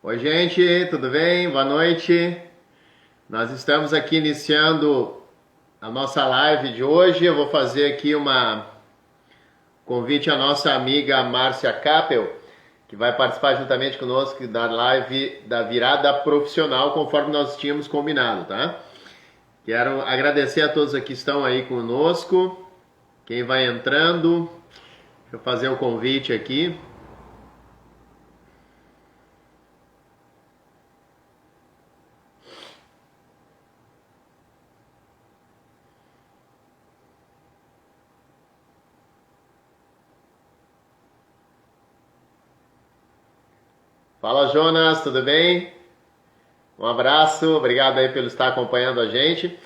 Oi, gente, tudo bem? Boa noite. Nós estamos aqui iniciando a nossa live de hoje. Eu vou fazer aqui uma convite à nossa amiga Márcia Capel, que vai participar juntamente conosco da live da virada profissional, conforme nós tínhamos combinado, tá? Quero agradecer a todos que estão aí conosco, quem vai entrando. Deixa eu fazer o convite aqui. Fala, Jonas, tudo bem? Um abraço, obrigado aí pelo estar acompanhando a gente.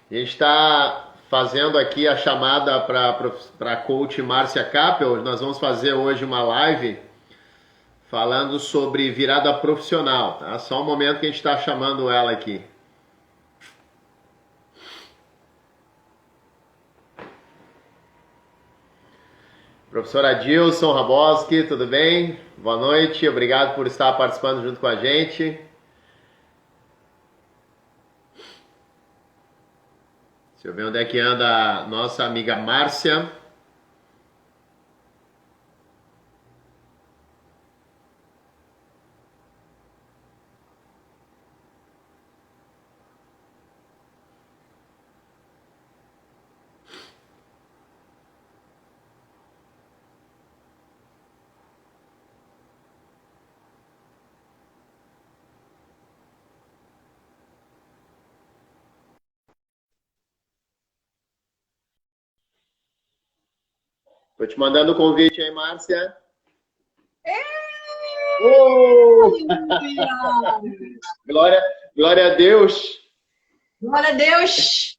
A gente está fazendo aqui a chamada para a coach Márcia Capel. Nós vamos fazer hoje uma live falando sobre virada profissional, tá? Só um momento que a gente está chamando ela aqui. Professora Dilson Raboski, tudo bem? Boa noite, obrigado por estar participando junto com a gente. Deixa eu ver onde é que anda a nossa amiga Márcia. Tô te mandando o convite aí, Márcia. Oh! Glória, glória a Deus. Glória a Deus!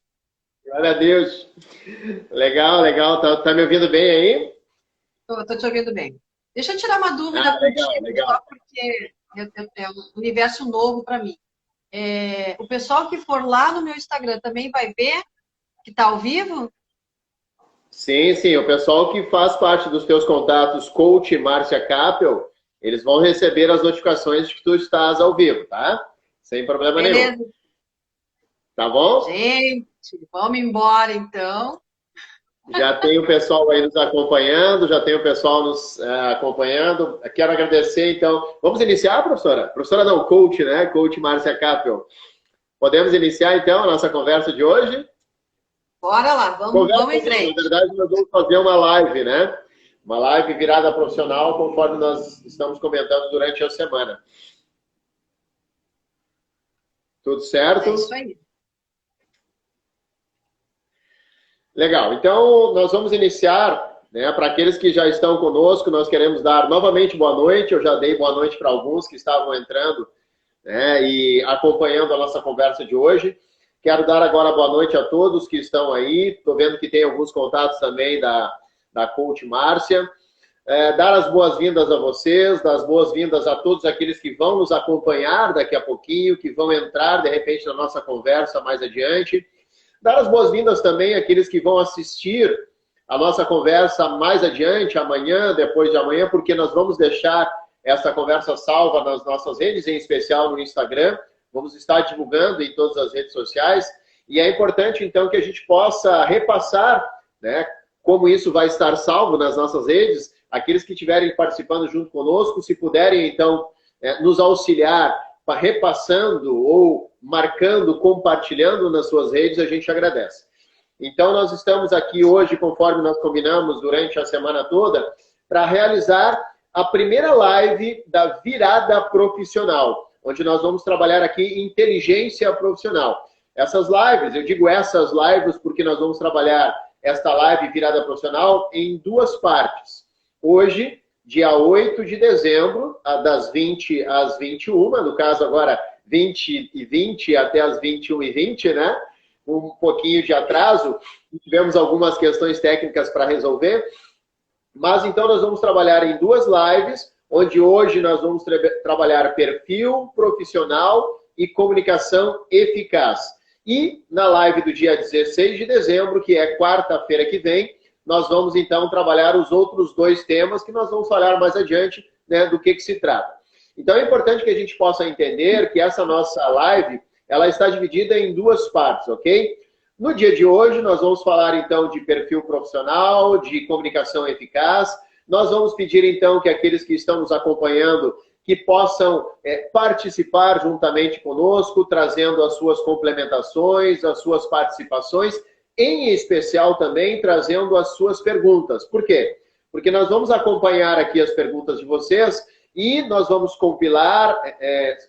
Glória a Deus. Legal, legal. Tá me ouvindo bem aí? Tô te ouvindo bem. Deixa eu tirar uma dúvida Legal, contigo, legal. só porque é um universo novo para mim. O pessoal que for lá no meu Instagram também vai ver que está ao vivo? Sim, sim. O pessoal que faz parte dos teus contatos, coach Márcia Capel, eles vão receber as notificações de que tu estás ao vivo, tá? Sem problema nenhum. Beleza. Tá bom? Gente, vamos embora então. Já tem o pessoal aí nos acompanhando, já tem o pessoal nos acompanhando. Quero agradecer, então. Vamos iniciar, professora? Professora não, coach, né? Coach Márcia Capel. Podemos iniciar, então, a nossa conversa de hoje? Bora lá, vamos em frente. Na verdade, nós vamos fazer uma live, né? Uma live virada profissional, conforme nós estamos comentando durante a semana. Tudo certo? É isso aí. Legal. Então, nós vamos iniciar, né? Para aqueles que já estão conosco, nós queremos dar novamente boa noite. Eu já dei boa noite para alguns que estavam entrando, né, e acompanhando a nossa conversa de hoje. Quero dar agora boa noite a todos que estão aí. Estou vendo que tem alguns contatos também da Coach Márcia. Dar as boas-vindas a vocês, dar as boas-vindas a todos aqueles que vão nos acompanhar daqui a pouquinho, que vão entrar, de repente, na nossa conversa mais adiante. Dar as boas-vindas também àqueles que vão assistir a nossa conversa mais adiante, amanhã, depois de amanhã, porque nós vamos deixar essa conversa salva nas nossas redes, em especial no Instagram. Vamos estar divulgando em todas as redes sociais. E é importante, então, que a gente possa repassar, né, como isso vai estar salvo nas nossas redes. Aqueles que estiverem participando junto conosco, se puderem, então, nos auxiliar repassando ou marcando, compartilhando nas suas redes, a gente agradece. Então, nós estamos aqui hoje, conforme nós combinamos durante a semana toda, para realizar a primeira live da virada profissional, onde nós vamos trabalhar aqui inteligência profissional. Essas lives, eu digo essas lives porque nós vamos trabalhar esta live virada profissional em duas partes. Hoje, dia 8 de dezembro, das 20 às 21, no caso agora 20h20 até as 21h20, né? Um pouquinho de atraso, tivemos algumas questões técnicas para resolver, mas então nós vamos trabalhar em duas lives, onde hoje nós vamos trabalhar perfil profissional e comunicação eficaz. E na live do dia 16 de dezembro, que é quarta-feira que vem, nós vamos então trabalhar os outros dois temas que nós vamos falar mais adiante, né, do que se trata. Então é importante que a gente possa entender que essa nossa live, ela está dividida em duas partes, ok? No dia de hoje, nós vamos falar, então, de perfil profissional, de comunicação eficaz. Nós vamos pedir, então, que aqueles que estão nos acompanhando que possam participar juntamente conosco, trazendo as suas complementações, as suas participações, em especial também trazendo as suas perguntas. Por quê? Porque nós vamos acompanhar aqui as perguntas de vocês e nós vamos compilar,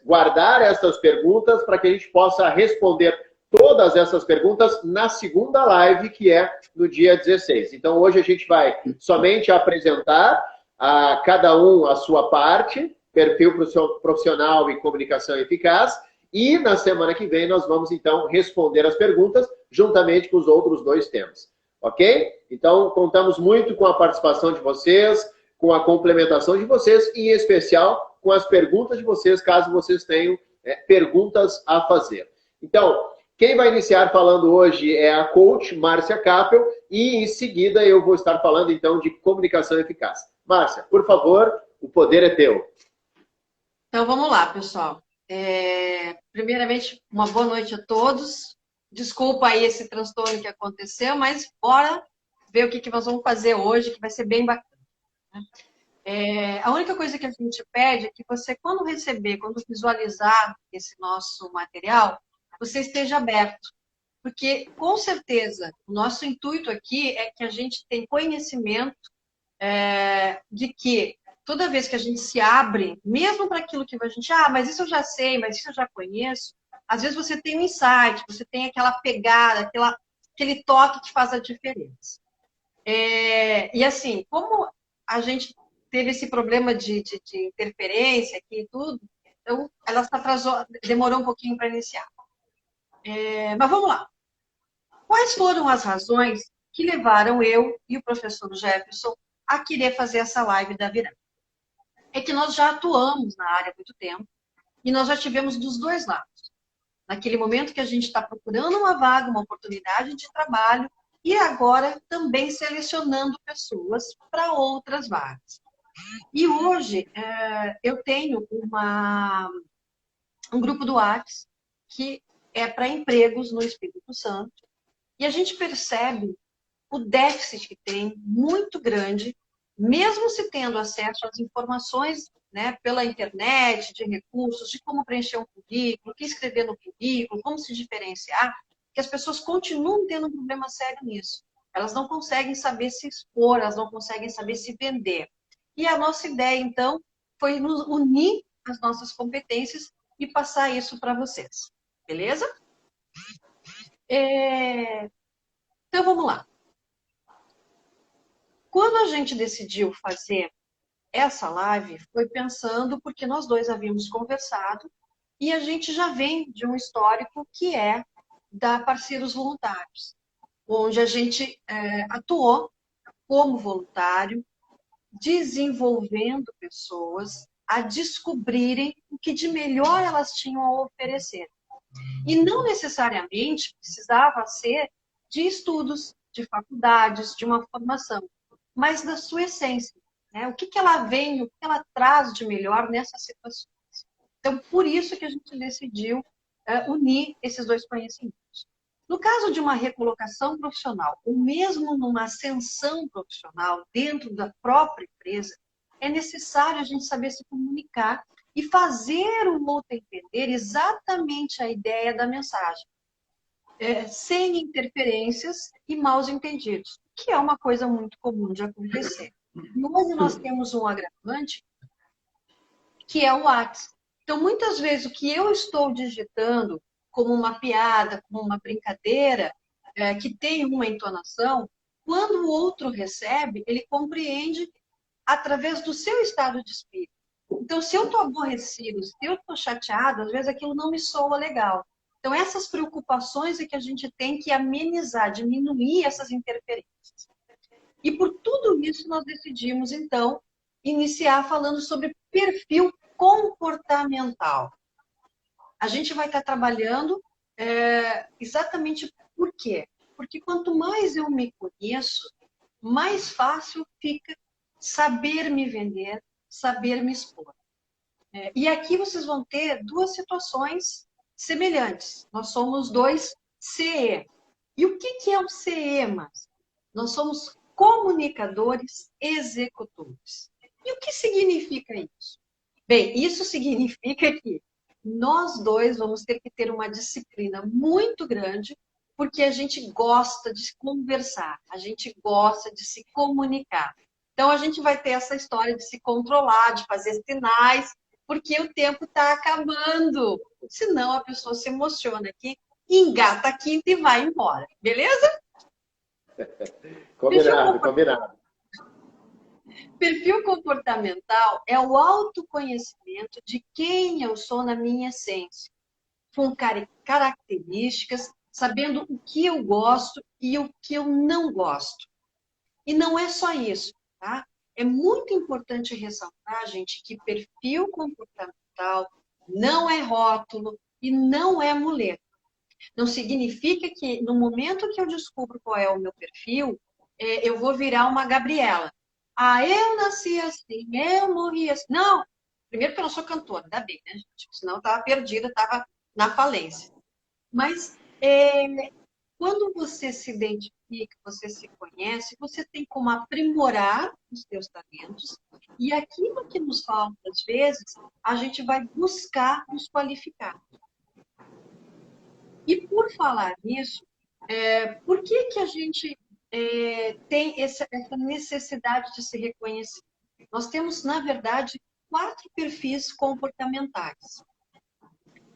guardar essas perguntas para que a gente possa responder todas essas perguntas na segunda live, que é no dia 16. Então, hoje a gente vai somente apresentar a cada um a sua parte, perfil profissional e comunicação eficaz, e na semana que vem nós vamos, então, responder as perguntas juntamente com os outros dois temas. Ok? Então, contamos muito com a participação de vocês, com a complementação de vocês, e em especial com as perguntas de vocês, caso vocês tenham perguntas a fazer. Então, quem vai iniciar falando hoje é a coach Márcia Capel, e em seguida eu vou estar falando então de comunicação eficaz. Márcia, por favor, o poder é teu. Então vamos lá, pessoal. Primeiramente, uma boa noite a todos. Desculpa aí esse transtorno que aconteceu, mas bora ver o que nós vamos fazer hoje, que vai ser bem bacana. A única coisa que a gente pede é que você, quando receber, quando visualizar esse nosso material, você esteja aberto. Porque, com certeza, o nosso intuito aqui é que a gente tenha conhecimento de que toda vez que a gente se abre, mesmo para aquilo que a gente, mas isso eu já sei, mas isso eu já conheço, às vezes você tem um insight, você tem aquela pegada, aquele toque que faz a diferença. E assim, como a gente teve esse problema de interferência aqui e tudo, então ela se atrasou, demorou um pouquinho para iniciar. Mas vamos lá. Quais foram as razões que levaram eu e o professor Jefferson a querer fazer essa live da virada? É que nós já atuamos na área há muito tempo e nós já tivemos dos dois lados. Naquele momento que a gente está procurando uma vaga, uma oportunidade de trabalho e agora também selecionando pessoas para outras vagas. E hoje eu tenho um grupo do WhatsApp que é para empregos no Espírito Santo e a gente percebe o déficit que tem muito grande, mesmo se tendo acesso às informações, né, pela internet, de recursos, de como preencher um currículo, o que escrever no currículo, como se diferenciar, que as pessoas continuam tendo um problema sério nisso. Elas não conseguem saber se expor, elas não conseguem saber se vender. E a nossa ideia, então, foi nos unir as nossas competências e passar isso para vocês. Beleza? Então, vamos lá. Quando a gente decidiu fazer essa live, foi pensando porque nós dois havíamos conversado e a gente já vem de um histórico que é da Parceiros Voluntários, onde a gente atuou como voluntário, desenvolvendo pessoas a descobrirem o que de melhor elas tinham a oferecer. E não necessariamente precisava ser de estudos, de faculdades, de uma formação, mas da sua essência. Né? O que ela vem, o que ela traz de melhor nessas situações. Então, por isso que a gente decidiu unir esses dois conhecimentos. No caso de uma recolocação profissional, ou mesmo numa ascensão profissional dentro da própria empresa, é necessário a gente saber se comunicar e fazer o outro entender exatamente a ideia da mensagem, sem interferências e maus entendidos, que é uma coisa muito comum de acontecer. E hoje nós temos um agravante, que é o WhatsApp. Então, muitas vezes, o que eu estou digitando como uma piada, como uma brincadeira, que tem uma entonação, quando o outro recebe, ele compreende através do seu estado de espírito. Então, se eu estou aborrecido, se eu estou chateado, às vezes aquilo não me soa legal. Então, essas preocupações é que a gente tem que amenizar, diminuir essas interferências. E por tudo isso, nós decidimos, então, iniciar falando sobre perfil comportamental. A gente vai estar trabalhando exatamente por quê? Porque quanto mais eu me conheço, mais fácil fica saber me vender, saber me expor. E aqui vocês vão ter duas situações semelhantes. Nós somos dois CE. E o que é o CE, mas nós somos comunicadores executores. E o que significa isso? Bem, isso significa que nós dois vamos ter que ter uma disciplina muito grande, porque a gente gosta de conversar, a gente gosta de se comunicar. Então, a gente vai ter essa história de se controlar, de fazer sinais, porque o tempo está acabando. Senão, a pessoa se emociona aqui, engata a quinta e vai embora. Beleza? Combinado, combinado. Perfil comportamental é o autoconhecimento de quem eu sou na minha essência, com características, sabendo o que eu gosto e o que eu não gosto. E não é só isso, tá? É muito importante ressaltar, gente, que perfil comportamental não é rótulo e não é muleta. Não significa que no momento que eu descubro qual é o meu perfil, eu vou virar uma Gabriela. Ah, eu nasci assim, eu morri assim. Não, primeiro que eu não sou cantora, ainda bem, né, gente? Senão eu estava perdida, estava na falência. Mas quando você se identifica, você se conhece, você tem como aprimorar os seus talentos e aquilo que nos falta, às vezes, a gente vai buscar nos qualificar. E por falar nisso, por que a gente tem essa necessidade de se reconhecer? Nós temos, na verdade, 4 perfis comportamentais.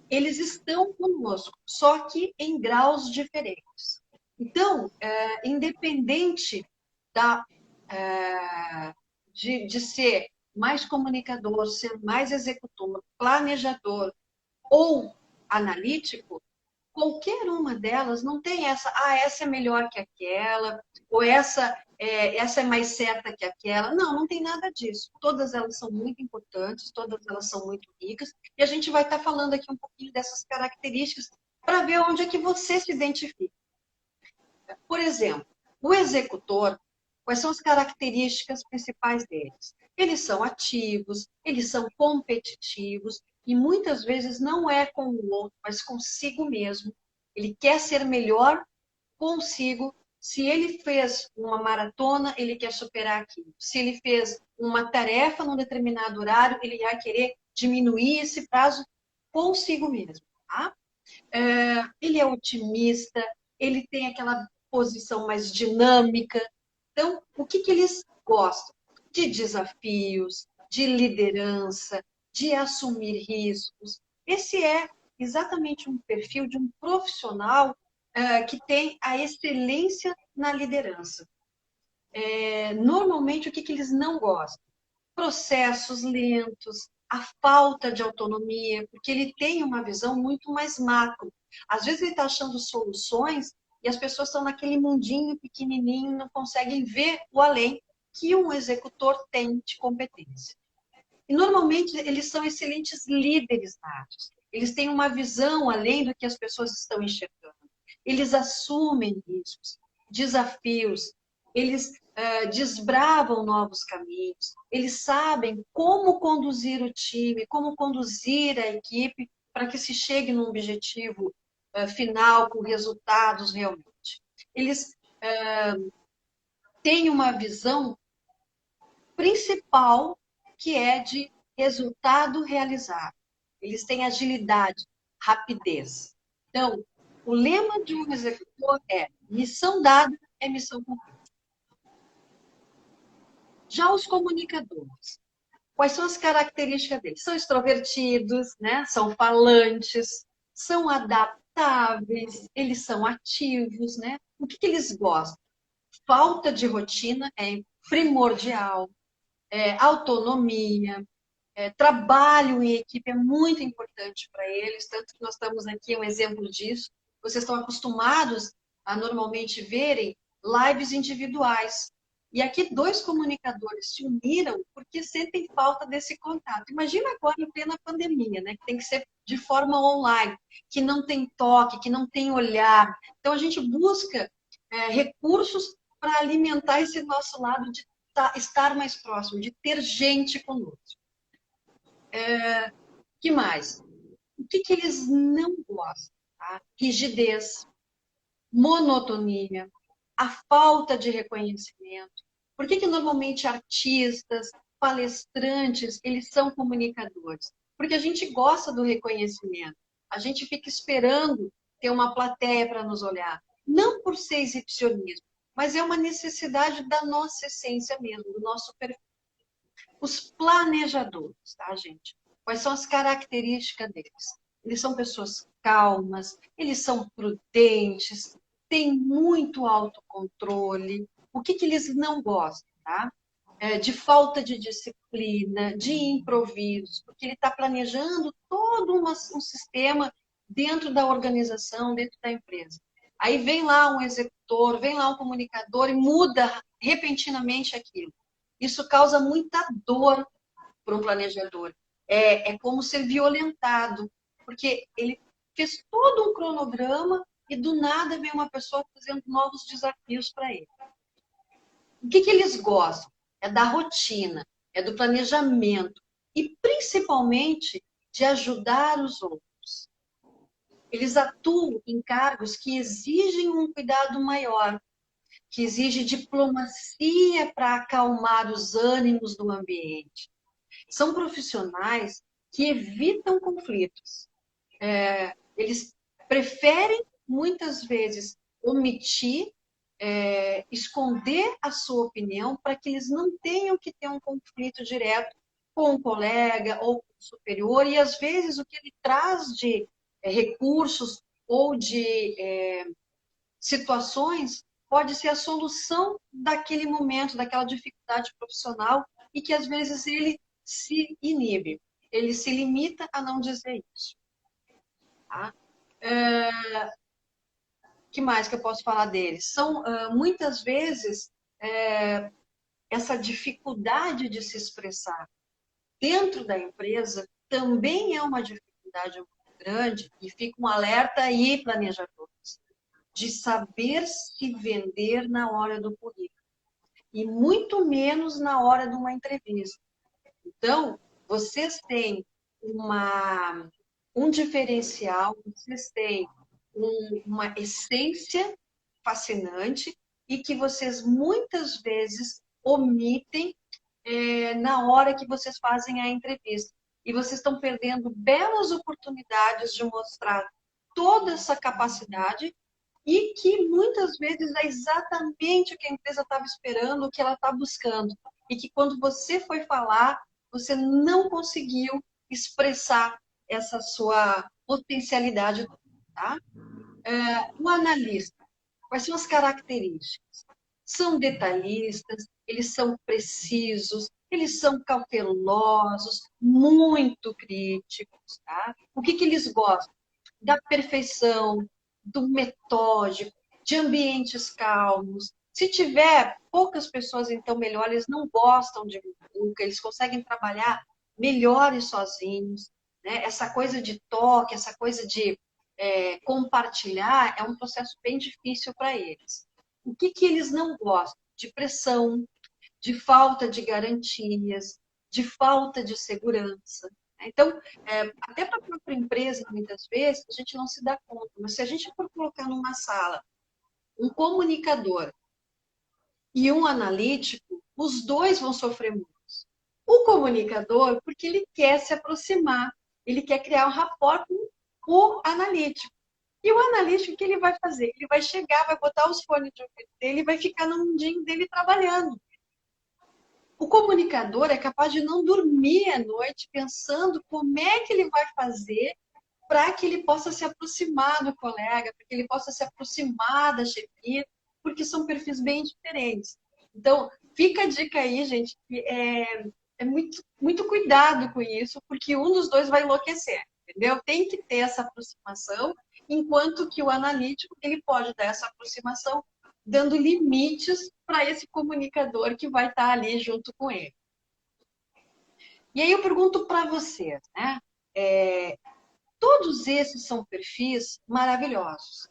Eles estão conosco, só que em graus diferentes. Então, independente de ser mais comunicador, ser mais executor, planejador ou analítico, qualquer uma delas não tem essa é melhor que aquela, ou essa é mais certa que aquela. Não, não tem nada disso. Todas elas são muito importantes, todas elas são muito ricas, e a gente vai estar falando aqui um pouquinho dessas características para ver onde é que você se identifica. Por exemplo, o executor, quais são as características principais deles? Eles são ativos, eles são competitivos, e muitas vezes não é com o outro, mas consigo mesmo. Ele quer ser melhor consigo. Se ele fez uma maratona, ele quer superar aquilo. Se ele fez uma tarefa num determinado horário, ele vai querer diminuir esse prazo consigo mesmo. Tá? Ele é otimista, ele tem aquela posição mais dinâmica. Então, o que eles gostam? De desafios, de liderança, de assumir riscos. Esse é exatamente um perfil de um profissional que tem a excelência na liderança. Normalmente, o que eles não gostam? Processos lentos, a falta de autonomia, porque ele tem uma visão muito mais macro. Às vezes ele está achando soluções e as pessoas estão naquele mundinho pequenininho, não conseguem ver o além que um executor tem de competência. E normalmente eles são excelentes líderes natos. Eles têm uma visão além do que as pessoas estão enxergando. Eles assumem riscos, desafios, eles desbravam novos caminhos, eles sabem como conduzir o time, como conduzir a equipe para que se chegue num objetivo final com resultados realmente. Eles têm uma visão principal que é de resultado realizado. Eles têm agilidade, rapidez. Então, o lema de um executor é missão dada é missão cumprida. Já os comunicadores, quais são as características deles? São extrovertidos, né? São falantes, são adaptáveis, eles são ativos, né? O que eles gostam? Falta de rotina é primordial, autonomia, trabalho em equipe é muito importante para eles, tanto que nós estamos aqui um exemplo disso. Vocês estão acostumados a normalmente verem lives individuais. E aqui 2 comunicadores se uniram porque sentem falta desse contato. Imagina agora em plena pandemia, né? Que tem que ser de forma online, que não tem toque, que não tem olhar. Então a gente busca recursos para alimentar esse nosso lado de estar mais próximo, de ter gente conosco. Que mais? O que que eles não gostam? Tá? Rigidez, monotonia, a falta de reconhecimento. Por que que normalmente artistas, palestrantes, eles são comunicadores? Porque a gente gosta do reconhecimento. A gente fica esperando ter uma plateia para nos olhar. Não por ser exibicionismo, mas é uma necessidade da nossa essência mesmo, do nosso perfil. Os planejadores, tá, gente? Quais são as características deles? Eles são pessoas calmas, eles são prudentes, têm muito autocontrole. O que que eles não gostam, tá? De falta de disciplina, de improviso, porque ele está planejando todo um sistema dentro da organização, dentro da empresa. Aí vem lá um executor, vem lá um comunicador e muda repentinamente aquilo. Isso causa muita dor para um planejador. É como ser violentado, porque ele fez todo um cronograma e do nada vem uma pessoa fazendo novos desafios para ele. O que que eles gostam? É da rotina, é do planejamento e principalmente de ajudar os outros. Eles atuam em cargos que exigem um cuidado maior, que exige diplomacia para acalmar os ânimos do ambiente. São profissionais que evitam conflitos. Eles preferem, muitas vezes, omitir, esconder a sua opinião para que eles não tenham que ter um conflito direto com um colega ou com o superior. E, às vezes, o que ele traz de recursos ou de situações pode ser a solução daquele momento, daquela dificuldade profissional, e que às vezes ele se inibe, ele se limita a não dizer isso. Tá? Que mais que eu posso falar deles? São muitas vezes essa dificuldade de se expressar dentro da empresa também é uma dificuldade muito grande, e fica um alerta aí, planejadores, de saber se vender na hora do currículo e muito menos na hora de uma entrevista. Então, vocês têm um diferencial, vocês têm uma essência fascinante e que vocês muitas vezes omitem na hora que vocês fazem a entrevista. E vocês estão perdendo belas oportunidades de mostrar toda essa capacidade e que muitas vezes é exatamente o que a empresa estava esperando, o que ela está buscando. E que quando você foi falar, você não conseguiu expressar essa sua potencialidade. Tá? O analista, quais são as características? São detalhistas, eles são precisos, eles são cautelosos, muito críticos. Tá? O que eles gostam? Da perfeição, do metódico, de ambientes calmos. Se tiver poucas pessoas, então melhor, eles não gostam de muvuca, eles conseguem trabalhar melhores sozinhos. Né? Essa coisa de toque, essa coisa de compartilhar é um processo bem difícil para eles. O que eles não gostam? De pressão, de falta de garantias, de falta de segurança. Então, até para a própria empresa, muitas vezes, a gente não se dá conta, mas se a gente for colocar numa sala um comunicador e um analítico, os dois vão sofrer muito. O comunicador, porque ele quer se aproximar, ele quer criar um rapport com o analítico. E o analítico, o que ele vai fazer? Ele vai chegar, vai botar os fones de ouvido dele e vai ficar no mundinho dele trabalhando. O comunicador é capaz de não dormir à noite pensando como é que ele vai fazer para que ele possa se aproximar do colega, para que ele possa se aproximar da chefia, porque são perfis bem diferentes. Então, fica a dica aí, gente, que é muito, muito cuidado com isso, porque um dos dois vai enlouquecer, entendeu? Tem que ter essa aproximação, enquanto que o analítico, ele pode dar essa aproximação dando limites para esse comunicador que vai estar ali junto com ele. E aí eu pergunto para vocês, né? Todos esses são perfis maravilhosos.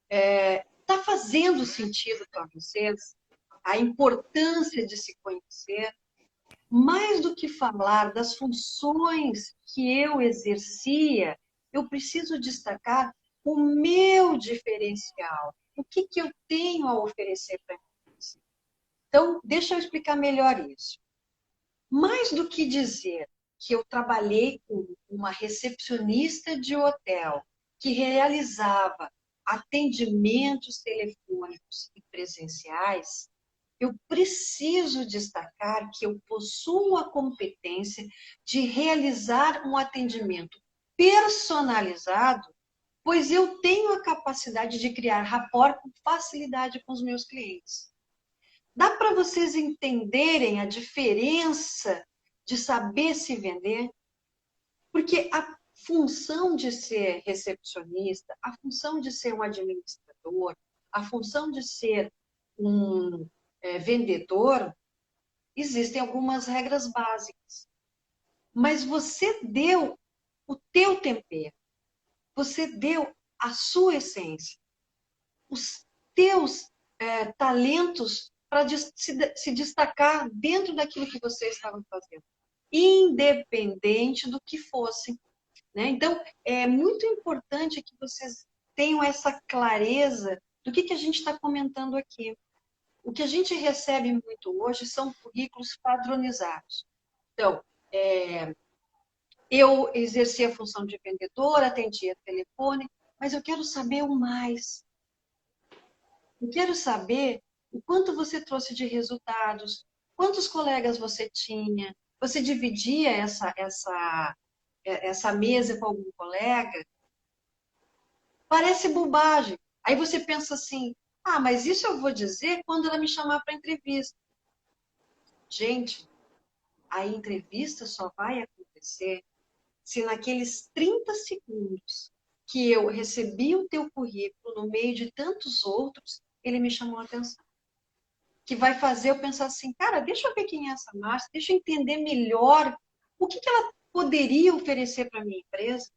Está fazendo sentido para vocês a importância de se conhecer? mais do que falar das funções que eu exercia, eu preciso destacar o meu diferencial. O que eu tenho a oferecer para mim? Então, deixa eu explicar melhor isso. Mais do que dizer que eu trabalhei com uma recepcionista de hotel que realizava atendimentos telefônicos e presenciais, eu preciso destacar que eu possuo a competência de realizar um atendimento personalizado, pois eu tenho a capacidade de criar rapport com facilidade com os meus clientes. Dá para vocês entenderem a diferença de saber se vender? Porque a função de ser recepcionista, a função de ser um administrador, a função de ser um vendedor, existem algumas regras básicas. Mas você deu o teu tempero, você deu a sua essência, os teus talentos para se destacar dentro daquilo que você estava fazendo, independente do que fosse. Né? Então, é muito importante que vocês tenham essa clareza do que a gente está comentando aqui. O que a gente recebe muito hoje são currículos padronizados. Então, eu exerci a função de vendedora, atendia telefone, mas eu quero saber o mais. Eu quero saber o quanto você trouxe de resultados, quantos colegas você tinha, você dividia essa mesa com algum colega. Parece bobagem. Aí você pensa assim, mas isso eu vou dizer quando ela me chamar para entrevista. Gente, a entrevista só vai acontecer se naqueles 30 segundos que eu recebi o teu currículo no meio de tantos outros, ele me chamou a atenção. Que vai fazer eu pensar assim, cara, deixa eu ver quem é essa Márcia, deixa eu entender melhor o que ela poderia oferecer para a minha empresa.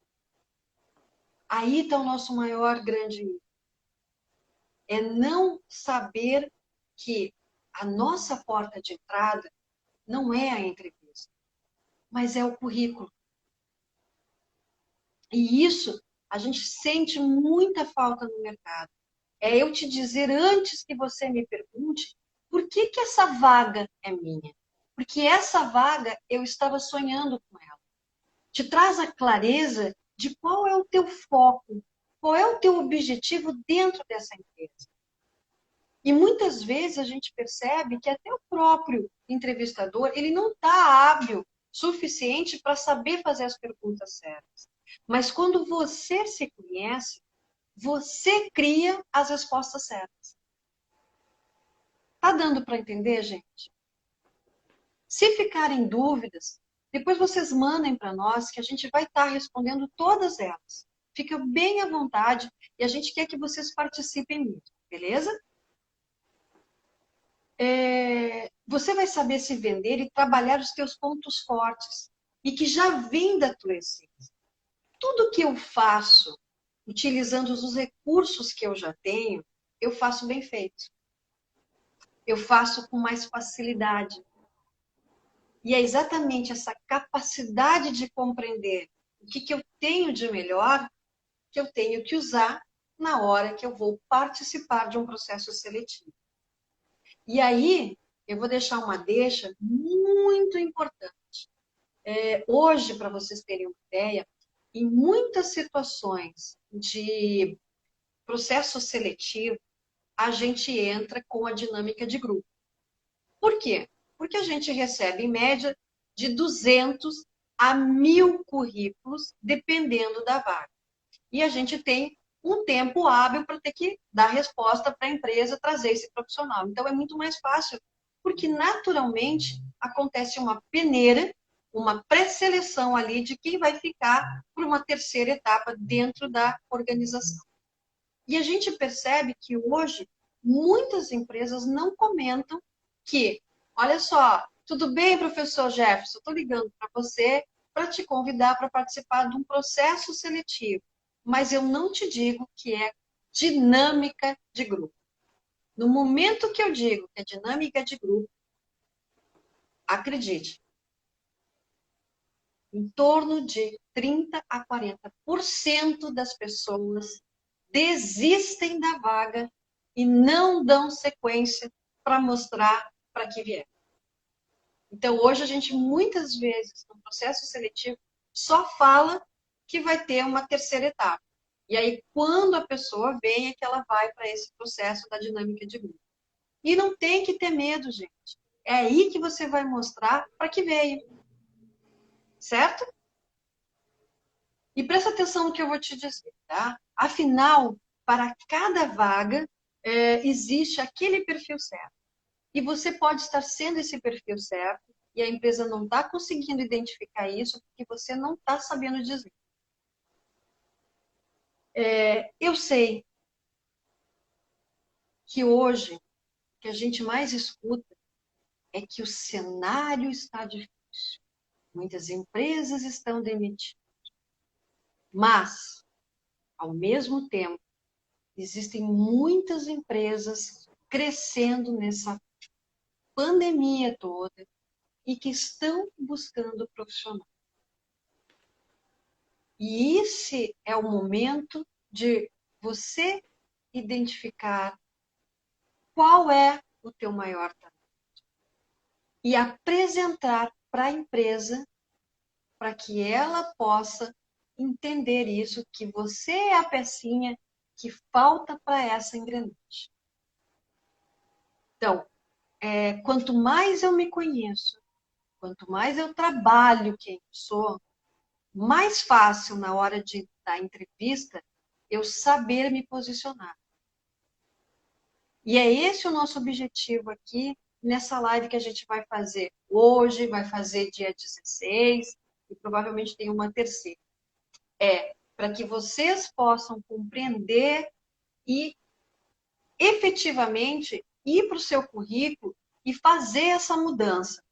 Aí está o nosso maior grande erro. É não saber que a nossa porta de entrada não é a entrevista, mas é o currículo. E isso a gente sente muita falta no mercado. É eu te dizer antes que você me pergunte por que essa vaga é minha. Porque essa vaga eu estava sonhando com ela. Te traz a clareza de qual é o teu foco, qual é o teu objetivo dentro dessa empresa. E muitas vezes a gente percebe que até o próprio entrevistador, ele não está hábil suficiente para saber fazer as perguntas certas. Mas quando você se conhece, você cria as respostas certas. Tá dando para entender, gente? Se ficarem dúvidas, depois vocês mandem para nós que a gente vai estar respondendo todas elas. Fica bem à vontade e a gente quer que vocês participem mesmo, beleza? Você vai saber se vender e trabalhar os teus pontos fortes e que já vem da tua essência. Tudo que eu faço, utilizando os recursos que eu já tenho, eu faço bem feito. Eu faço com mais facilidade. E é exatamente essa capacidade de compreender o que eu tenho de melhor que eu tenho que usar na hora que eu vou participar de um processo seletivo. E aí, eu vou deixar uma deixa muito importante. Hoje, para vocês terem uma ideia, em muitas situações de processo seletivo, a gente entra com a dinâmica de grupo. Por quê? Porque a gente recebe, em média, de 200 a 1.000 currículos, dependendo da vaga. E a gente tem um tempo hábil para ter que dar resposta para a empresa trazer esse profissional. Então, é muito mais fácil, porque naturalmente acontece uma peneira, uma pré-seleção ali de quem vai ficar por uma terceira etapa dentro da organização. E a gente percebe que hoje muitas empresas não comentam que, olha só, tudo bem, professor Jefferson, estou ligando para você para te convidar para participar de um processo seletivo, mas eu não te digo que é dinâmica de grupo. No momento que eu digo que é dinâmica de grupo, acredite, em torno de 30 a 40% das pessoas desistem da vaga e não dão sequência para mostrar para que vier. Então, hoje a gente, muitas vezes, no processo seletivo, só fala que vai ter uma terceira etapa. E aí, quando a pessoa vem, é que ela vai para esse processo da dinâmica de grupo. E não tem que ter medo, gente. É aí que você vai mostrar para que veio. Certo? E presta atenção no que eu vou te dizer, tá? Afinal, para cada vaga, existe aquele perfil certo. E você pode estar sendo esse perfil certo e a empresa não está conseguindo identificar isso porque você não está sabendo dizer. Eu sei que hoje o que a gente mais escuta é que o cenário está difícil. Muitas empresas estão demitindo. Mas, ao mesmo tempo, existem muitas empresas crescendo nessa pandemia toda e que estão buscando profissionais. E esse é o momento de você identificar qual é o teu maior talento e apresentar para a empresa para que ela possa entender isso, que você é a pecinha que falta para essa engrenagem. Então, quanto mais eu me conheço, quanto mais eu trabalho quem eu sou, mais fácil na hora da entrevista eu saber me posicionar. E é esse o nosso objetivo aqui nessa live que a gente vai fazer hoje, vai fazer dia 16 e provavelmente tem uma terceira. Para que vocês possam compreender e efetivamente ir para o seu currículo e fazer essa mudança.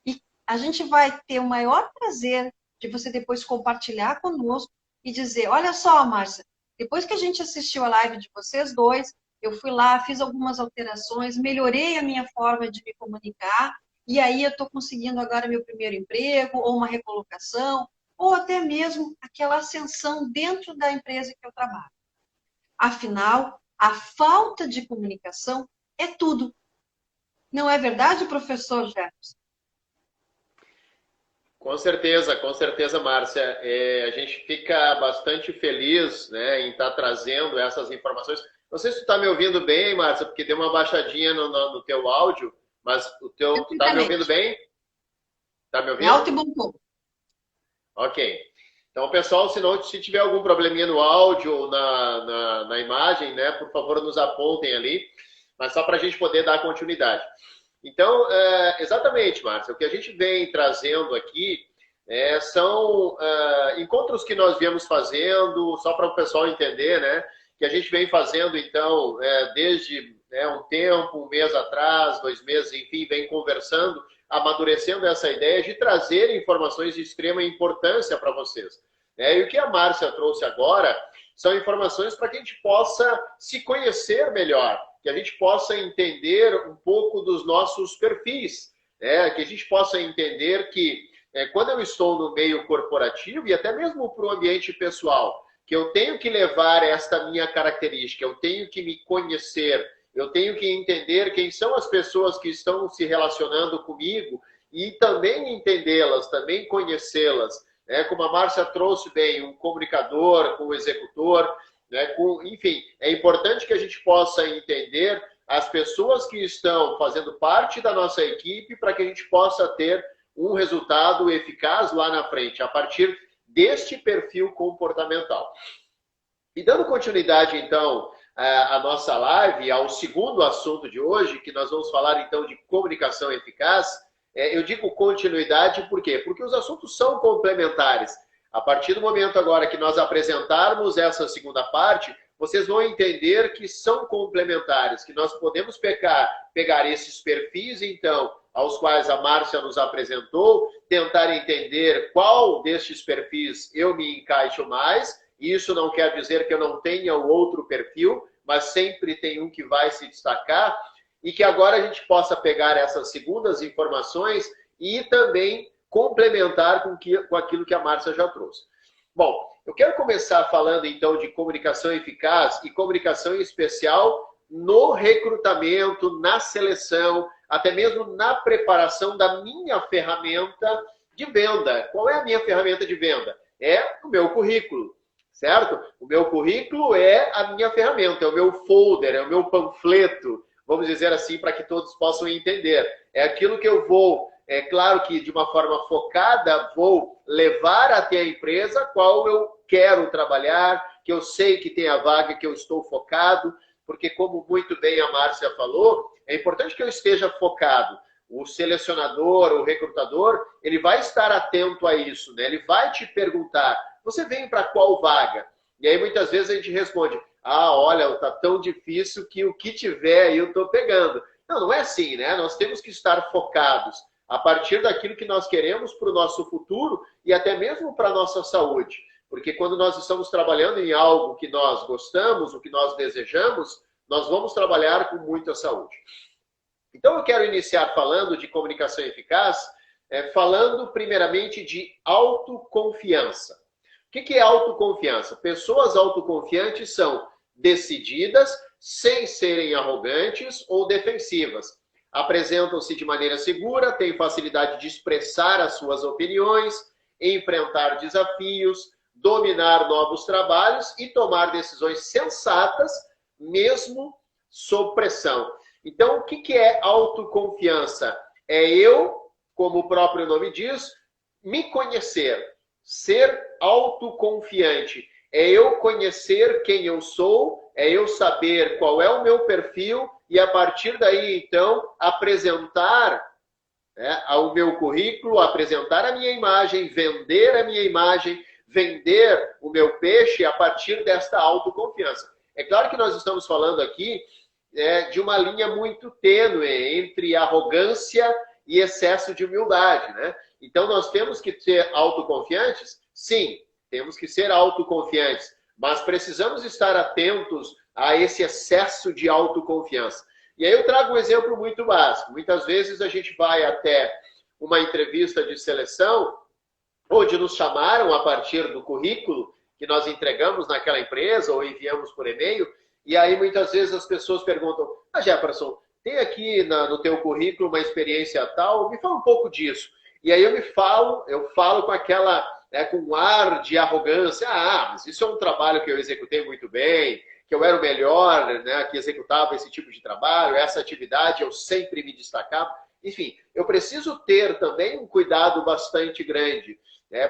E a gente vai ter o maior prazer de você depois compartilhar conosco e dizer, olha só, Márcia, depois que a gente assistiu a live de vocês dois, eu fui lá, fiz algumas alterações, melhorei a minha forma de me comunicar, e aí eu estou conseguindo agora meu primeiro emprego, ou uma recolocação, ou até mesmo aquela ascensão dentro da empresa que eu trabalho. Afinal, a falta de comunicação é tudo. Não é verdade, professor Jefferson? Com certeza, Márcia. A gente fica bastante feliz, né, em estar trazendo essas informações. Não sei se tu está me ouvindo bem, Márcia, porque deu uma baixadinha no teu áudio, mas tu está me ouvindo bem? Está me ouvindo? Alto e bom tom. Ok. Então, pessoal, se tiver algum probleminha no áudio ou na imagem, né, por favor, nos apontem ali, mas só para a gente poder dar continuidade. Então, exatamente, Márcia, o que a gente vem trazendo aqui são encontros que nós viemos fazendo, só para o pessoal entender, né, que a gente vem fazendo, então, desde um tempo, um mês atrás, 2 meses, enfim, vem conversando, amadurecendo essa ideia de trazer informações de extrema importância para vocês. E o que a Márcia trouxe agora são informações para que a gente possa se conhecer melhor, que a gente possa entender um pouco dos nossos perfis, que a gente possa entender que quando eu estou no meio corporativo e até mesmo para o ambiente pessoal, que eu tenho que levar esta minha característica, eu tenho que me conhecer, eu tenho que entender quem são as pessoas que estão se relacionando comigo e também entendê-las, também conhecê-las. Como a Márcia trouxe bem, um comunicador com o executor, enfim, é importante que a gente possa entender as pessoas que estão fazendo parte da nossa equipe para que a gente possa ter um resultado eficaz lá na frente, a partir deste perfil comportamental. E dando continuidade, então, à nossa live, ao segundo assunto de hoje, que nós vamos falar, então, de comunicação eficaz, eu digo continuidade por quê? Porque os assuntos são complementares. A partir do momento agora que nós apresentarmos essa segunda parte, vocês vão entender que são complementares, que nós podemos pegar esses perfis, então, aos quais a Márcia nos apresentou, tentar entender qual destes perfis eu me encaixo mais. Isso não quer dizer que eu não tenha o outro perfil, mas sempre tem um que vai se destacar, e que agora a gente possa pegar essas segundas informações e também complementar com aquilo que a Márcia já trouxe. Bom, eu quero começar falando então de comunicação eficaz e comunicação em especial no recrutamento, na seleção, até mesmo na preparação da minha ferramenta de venda. Qual é a minha ferramenta de venda? É o meu currículo, certo? O meu currículo é a minha ferramenta, é o meu folder, é o meu panfleto, vamos dizer assim, para que todos possam entender. É aquilo que eu vou, é claro que de uma forma focada, vou levar até a empresa qual eu quero trabalhar, que eu sei que tem a vaga, que eu estou focado, porque como muito bem a Márcia falou, é importante que eu esteja focado. O selecionador, o recrutador, ele vai estar atento a isso, né? Ele vai te perguntar, você vem para qual vaga? E aí muitas vezes a gente responde, olha, está tão difícil que o que tiver aí eu estou pegando. Não, não é assim, né? Nós temos que estar focados a partir daquilo que nós queremos para o nosso futuro e até mesmo para a nossa saúde. Porque quando nós estamos trabalhando em algo que nós gostamos, o que nós desejamos, nós vamos trabalhar com muita saúde. Então eu quero iniciar falando de comunicação eficaz, falando primeiramente de autoconfiança. O que é autoconfiança? Pessoas autoconfiantes são decididas, sem serem arrogantes ou defensivas. Apresentam-se de maneira segura, têm facilidade de expressar as suas opiniões, enfrentar desafios, dominar novos trabalhos e tomar decisões sensatas, mesmo sob pressão. Então, o que é autoconfiança? É eu, como o próprio nome diz, me conhecer, ser autoconfiante. É eu conhecer quem eu sou, é eu saber qual é o meu perfil e, a partir daí, então, apresentar o meu currículo, apresentar a minha imagem, vender a minha imagem, vender o meu peixe a partir desta autoconfiança. É claro que nós estamos falando aqui de uma linha muito tênue entre arrogância e excesso de humildade, né? Então, nós temos que ser autoconfiantes? Sim, temos que ser autoconfiantes, mas precisamos estar atentos a esse excesso de autoconfiança. E aí eu trago um exemplo muito básico. Muitas vezes a gente vai até uma entrevista de seleção, onde nos chamaram a partir do currículo que nós entregamos naquela empresa ou enviamos por e-mail, e aí muitas vezes as pessoas perguntam, Jefferson, tem aqui no teu currículo uma experiência tal? Me fala um pouco disso. E aí eu falo com aquela, com um ar de arrogância, mas isso é um trabalho que eu executei muito bem, que eu era o melhor, né, que executava esse tipo de trabalho, essa atividade eu sempre me destacava. Enfim, eu preciso ter também um cuidado bastante grande.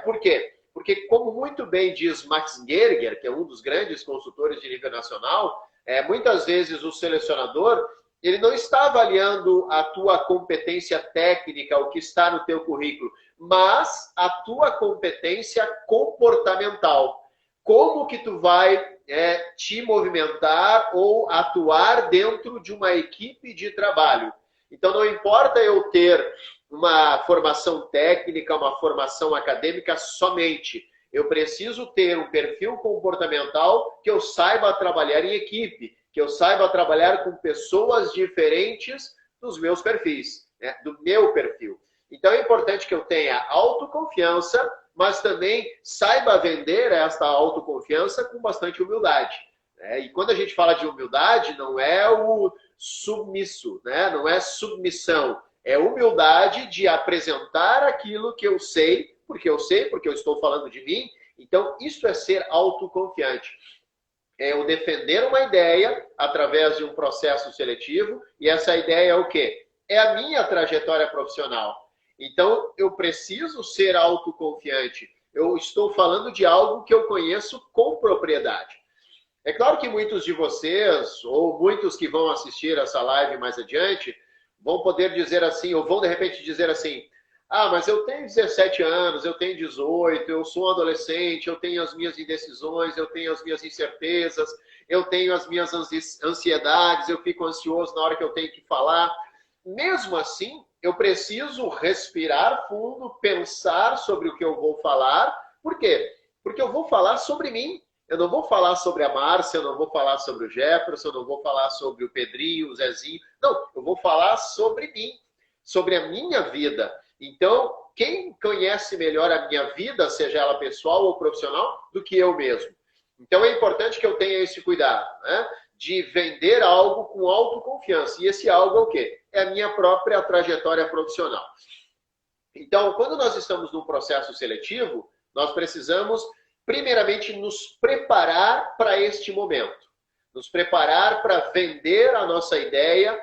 Por quê? Porque, como muito bem diz Max Gerger, que é um dos grandes consultores de nível nacional, muitas vezes o selecionador ele não está avaliando a tua competência técnica, o que está no teu currículo, mas a tua competência comportamental. Como que tu vai te movimentar ou atuar dentro de uma equipe de trabalho. Então, não importa eu ter uma formação técnica, uma formação acadêmica somente. Eu preciso ter um perfil comportamental que eu saiba trabalhar em equipe, que eu saiba trabalhar com pessoas diferentes dos meus perfis, do meu perfil. Então, é importante que eu tenha autoconfiança, mas também saiba vender esta autoconfiança com bastante humildade. E quando a gente fala de humildade, não é o submisso, não é submissão. É humildade de apresentar aquilo que eu sei, porque eu estou falando de mim. Então, isso é ser autoconfiante. É eu defender uma ideia através de um processo seletivo, e essa ideia é o quê? É a minha trajetória profissional. Então, eu preciso ser autoconfiante. Eu estou falando de algo que eu conheço com propriedade. É claro que muitos de vocês, ou muitos que vão assistir essa live mais adiante, vão poder dizer assim, ou vão de repente dizer assim, mas eu tenho 17 anos, eu tenho 18, eu sou um adolescente, eu tenho as minhas indecisões, eu tenho as minhas incertezas, eu tenho as minhas ansiedades, eu fico ansioso na hora que eu tenho que falar. Mesmo assim, eu preciso respirar fundo, pensar sobre o que eu vou falar. Por quê? Porque eu vou falar sobre mim. Eu não vou falar sobre a Márcia, eu não vou falar sobre o Jefferson, eu não vou falar sobre o Pedrinho, o Zezinho. Não, eu vou falar sobre mim, sobre a minha vida. Então, quem conhece melhor a minha vida, seja ela pessoal ou profissional, do que eu mesmo? Então é importante que eu tenha esse cuidado, né? De vender algo com autoconfiança. E esse algo é o quê? É a minha própria trajetória profissional. Então, quando nós estamos num processo seletivo, nós precisamos, primeiramente, nos preparar para este momento. Nos preparar para vender a nossa ideia,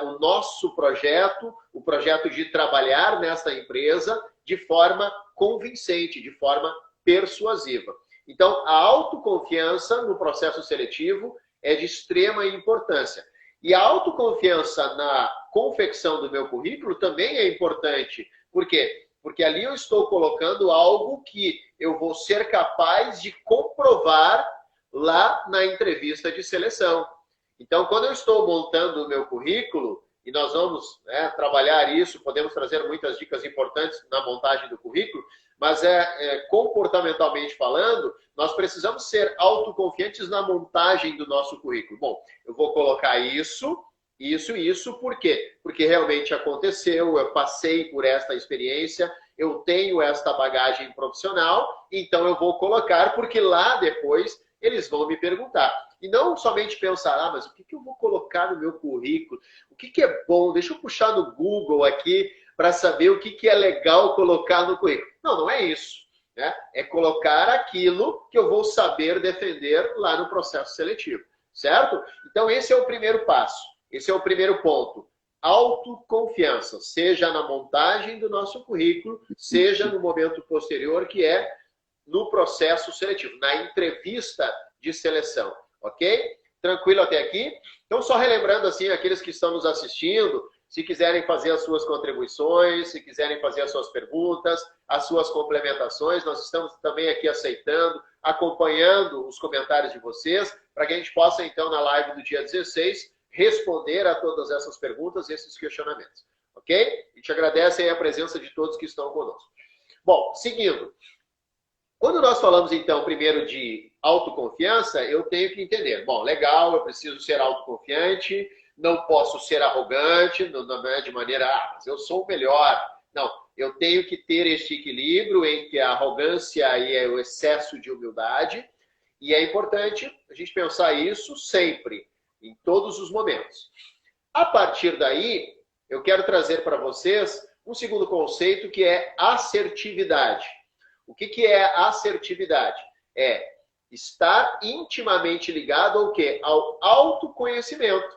o nosso projeto, o projeto de trabalhar nessa empresa de forma convincente, de forma persuasiva. Então, a autoconfiança no processo seletivo é de extrema importância. E a autoconfiança na confecção do meu currículo também é importante. Por quê? Porque ali eu estou colocando algo que eu vou ser capaz de comprovar lá na entrevista de seleção. Então, quando eu estou montando o meu currículo, e nós vamos trabalhar isso, podemos trazer muitas dicas importantes na montagem do currículo, mas comportamentalmente falando, nós precisamos ser autoconfiantes na montagem do nosso currículo. Bom, eu vou colocar isso, por quê? Porque realmente aconteceu, eu passei por esta experiência, eu tenho esta bagagem profissional, então eu vou colocar, porque lá depois eles vão me perguntar. E não somente pensar, mas o que eu vou colocar no meu currículo? O que é bom? Deixa eu puxar no Google aqui para saber o que é legal colocar no currículo. Não é isso. Né? É colocar aquilo que eu vou saber defender lá no processo seletivo. Certo? Então esse é o primeiro passo. Esse é o primeiro ponto. Autoconfiança, seja na montagem do nosso currículo, seja no momento posterior, que é no processo seletivo, na entrevista de seleção. Ok? Tranquilo até aqui? Então, só relembrando, assim, aqueles que estão nos assistindo, se quiserem fazer as suas contribuições, se quiserem fazer as suas perguntas, as suas complementações, nós estamos também aqui aceitando, acompanhando os comentários de vocês, para que a gente possa, então, na live do dia 16, responder a todas essas perguntas e esses questionamentos. Ok? A gente agradece aí a presença de todos que estão conosco. Bom, seguindo. Quando nós falamos, então, primeiro de autoconfiança, eu tenho que entender. Bom, legal, eu preciso ser autoconfiante, não posso ser arrogante, não é de maneira, mas eu sou o melhor. Não, eu tenho que ter este equilíbrio entre a arrogância e o excesso de humildade. E é importante a gente pensar isso sempre, em todos os momentos. A partir daí, eu quero trazer para vocês um segundo conceito, que é assertividade. O que é assertividade? É estar intimamente ligado ao quê? Ao autoconhecimento.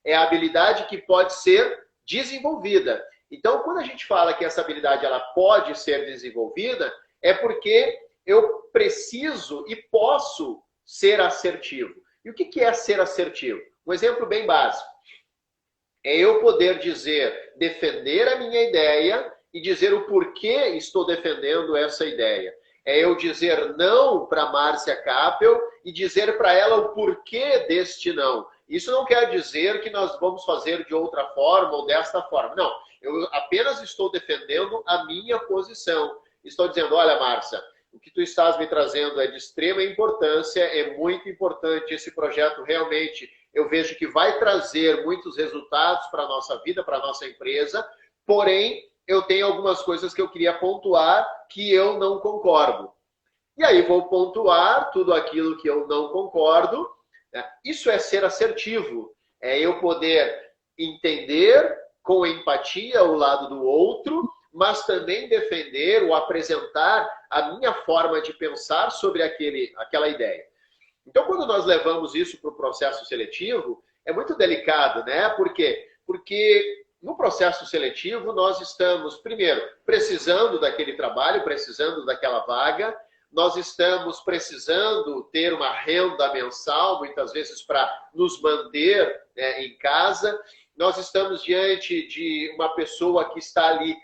É a habilidade que pode ser desenvolvida. Então, quando a gente fala que essa habilidade ela pode ser desenvolvida, é porque eu preciso e posso ser assertivo. E o que é ser assertivo? Um exemplo bem básico. É eu poder dizer, defender a minha ideia e dizer o porquê estou defendendo essa ideia. É eu dizer não para Márcia Capel e dizer para ela o porquê deste não. Isso não quer dizer que nós vamos fazer de outra forma ou desta forma. Não, eu apenas estou defendendo a minha posição. Estou dizendo, olha, Márcia, o que tu estás me trazendo é de extrema importância, é muito importante esse projeto realmente. Eu vejo que vai trazer muitos resultados para a nossa vida, para a nossa empresa, porém, eu tenho algumas coisas que eu queria pontuar que eu não concordo. E aí vou pontuar tudo aquilo que eu não concordo. Isso é ser assertivo. É eu poder entender com empatia o lado do outro, mas também defender ou apresentar a minha forma de pensar sobre aquela ideia. Então, quando nós levamos isso para o processo seletivo, é muito delicado, né? Por quê? Porque no processo seletivo, nós estamos, primeiro, precisando daquele trabalho, precisando daquela vaga, nós estamos precisando ter uma renda mensal, muitas vezes para nos manter em casa, nós estamos diante de uma pessoa que está ali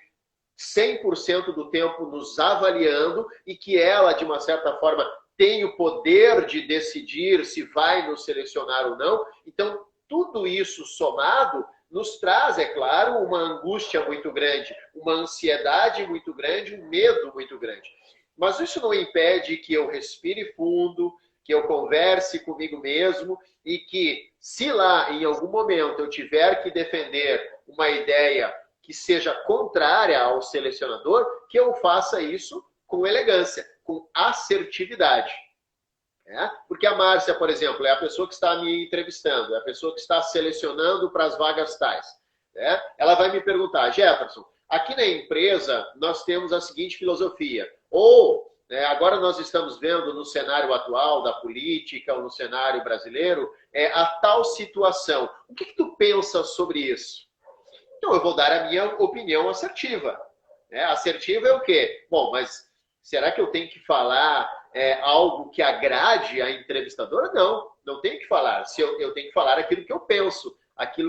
100% do tempo nos avaliando e que ela, de uma certa forma, tem o poder de decidir se vai nos selecionar ou não. Então, tudo isso somado nos traz, é claro, uma angústia muito grande, uma ansiedade muito grande, um medo muito grande. Mas isso não impede que eu respire fundo, que eu converse comigo mesmo e que, se lá, em algum momento, eu tiver que defender uma ideia que seja contrária ao selecionador, que eu faça isso com elegância, com assertividade. Porque a Márcia, por exemplo, é a pessoa que está me entrevistando, é a pessoa que está selecionando para as vagas tais. Ela vai me perguntar, Jefferson, aqui na empresa nós temos a seguinte filosofia, ou agora nós estamos vendo no cenário atual da política, ou no cenário brasileiro, a tal situação. O que tu pensa sobre isso? Então eu vou dar a minha opinião assertiva. Assertiva é o quê? Bom, mas será que eu tenho que falar algo que agrade a entrevistadora? Não, não tenho que falar. Eu tenho que falar aquilo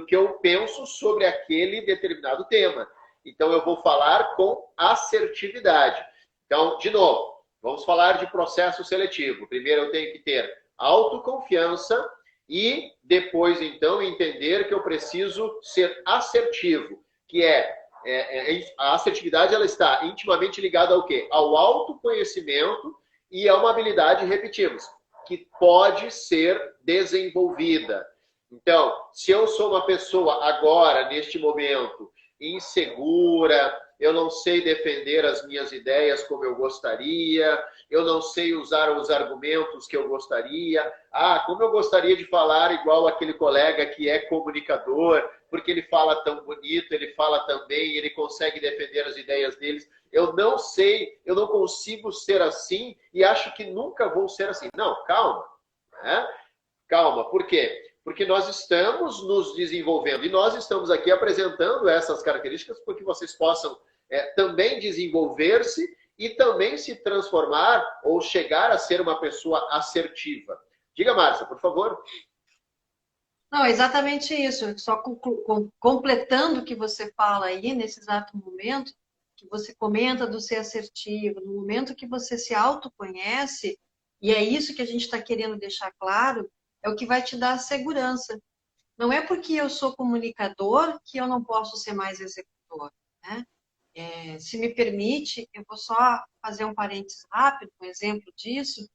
que eu penso sobre aquele determinado tema. Então eu vou falar com assertividade. Então, de novo, vamos falar de processo seletivo. Primeiro eu tenho que ter autoconfiança e depois, então, entender que eu preciso ser assertivo, que a assertividade ela está intimamente ligada ao quê? Ao autoconhecimento e a uma habilidade, repetimos, que pode ser desenvolvida. Então, se eu sou uma pessoa agora, neste momento, insegura, eu não sei defender as minhas ideias como eu gostaria, eu não sei usar os argumentos que eu gostaria. Como eu gostaria de falar igual aquele colega que é comunicador, porque ele fala tão bonito, ele fala tão bem, ele consegue defender as ideias deles. Eu não sei, eu não consigo ser assim e acho que nunca vou ser assim. Não, calma. Calma, por quê? Porque nós estamos nos desenvolvendo e nós estamos aqui apresentando essas características para que vocês possam também desenvolver-se e também se transformar ou chegar a ser uma pessoa assertiva. Diga, Márcia, por favor. Não, é exatamente isso. Só completando o que você fala aí, nesse exato momento, que você comenta do ser assertivo, no momento que você se autoconhece, e é isso que a gente está querendo deixar claro, é o que vai te dar segurança. Não é porque eu sou comunicador que eu não posso ser mais executor, né? Se me permite, eu vou só fazer um parênteses rápido, um exemplo disso.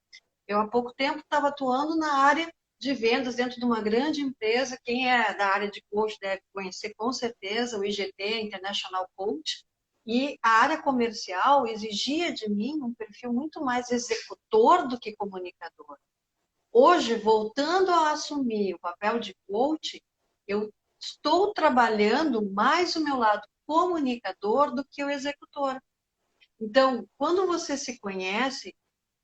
Eu, há pouco tempo, estava atuando na área de vendas dentro de uma grande empresa. Quem é da área de coach deve conhecer com certeza o IGT, International Coach. E a área comercial exigia de mim um perfil muito mais executor do que comunicador. Hoje, voltando a assumir o papel de coach, eu estou trabalhando mais o meu lado comunicador do que o executor. Então, quando você se conhece,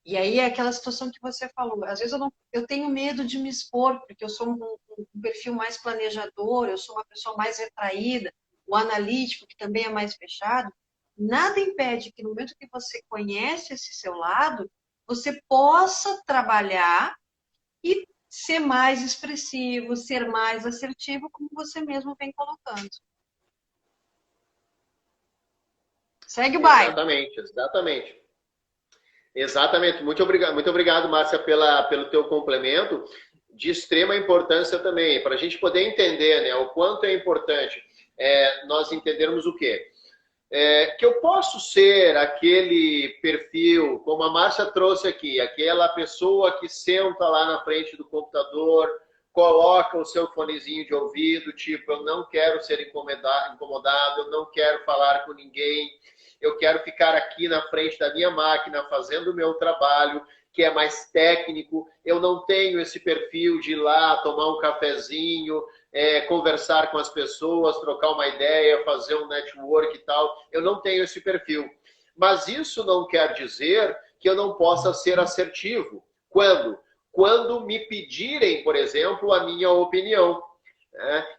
e aí é aquela situação que você falou, às vezes eu tenho medo de me expor, porque eu sou um perfil mais planejador, eu sou uma pessoa mais retraída, o analítico, que também é mais fechado. Nada impede que no momento que você conhece esse seu lado, você possa trabalhar e ser mais expressivo, ser mais assertivo, como você mesmo vem colocando. Segue o baile. Exatamente. Exatamente. Muito obrigado, Márcia, pelo teu complemento, de extrema importância também, para a gente poder entender, né, o quanto é importante nós entendermos o quê? Que eu posso ser aquele perfil, como a Márcia trouxe aqui, aquela pessoa que senta lá na frente do computador, coloca o seu fonezinho de ouvido, tipo, eu não quero ser incomodado, eu não quero falar com ninguém, eu quero ficar aqui na frente da minha máquina fazendo o meu trabalho, que é mais técnico, eu não tenho esse perfil de ir lá tomar um cafezinho, conversar com as pessoas, trocar uma ideia, fazer um network e tal. Eu não tenho esse perfil. Mas isso não quer dizer que eu não possa ser assertivo. Quando? Quando me pedirem, por exemplo, a minha opinião.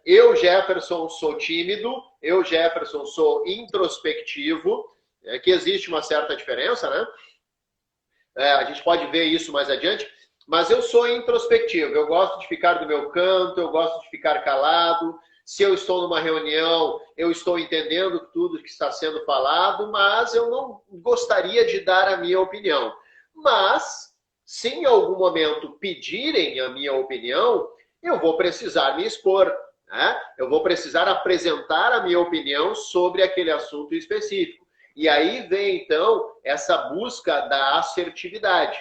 Eu, Jefferson, sou tímido, eu, Jefferson, sou introspectivo, que existe uma certa diferença, né? A gente pode ver isso mais adiante, mas eu sou introspectivo, eu gosto de ficar do meu canto, eu gosto de ficar calado. Se eu estou numa reunião, eu estou entendendo tudo que está sendo falado, mas eu não gostaria de dar a minha opinião. Mas, se em algum momento pedirem a minha opinião, eu vou precisar me expor, né? Eu vou precisar apresentar a minha opinião sobre aquele assunto específico. E aí vem, então, essa busca da assertividade.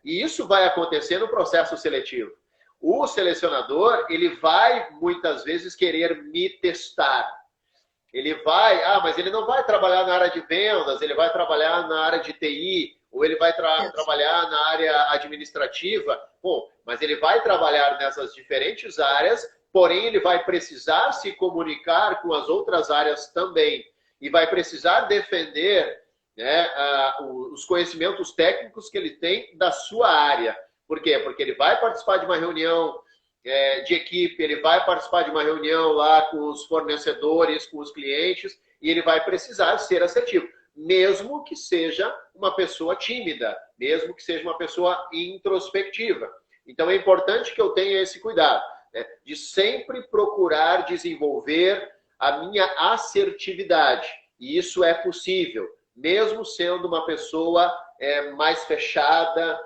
E isso vai acontecer no processo seletivo. O selecionador, ele vai, muitas vezes, querer me testar. mas ele não vai trabalhar na área de vendas, ele vai trabalhar na área de TI, ou ele vai trabalhar na área administrativa. Bom, mas ele vai trabalhar nessas diferentes áreas, porém ele vai precisar se comunicar com as outras áreas também. E vai precisar defender, né, os conhecimentos técnicos que ele tem da sua área. Por quê? Porque ele vai participar de uma reunião de equipe, ele vai participar de uma reunião lá com os fornecedores, com os clientes, e ele vai precisar ser assertivo, mesmo que seja uma pessoa tímida, mesmo que seja uma pessoa introspectiva. Então é importante que eu tenha esse cuidado, né, de sempre procurar desenvolver a minha assertividade. E isso é possível, mesmo sendo uma pessoa mais fechada.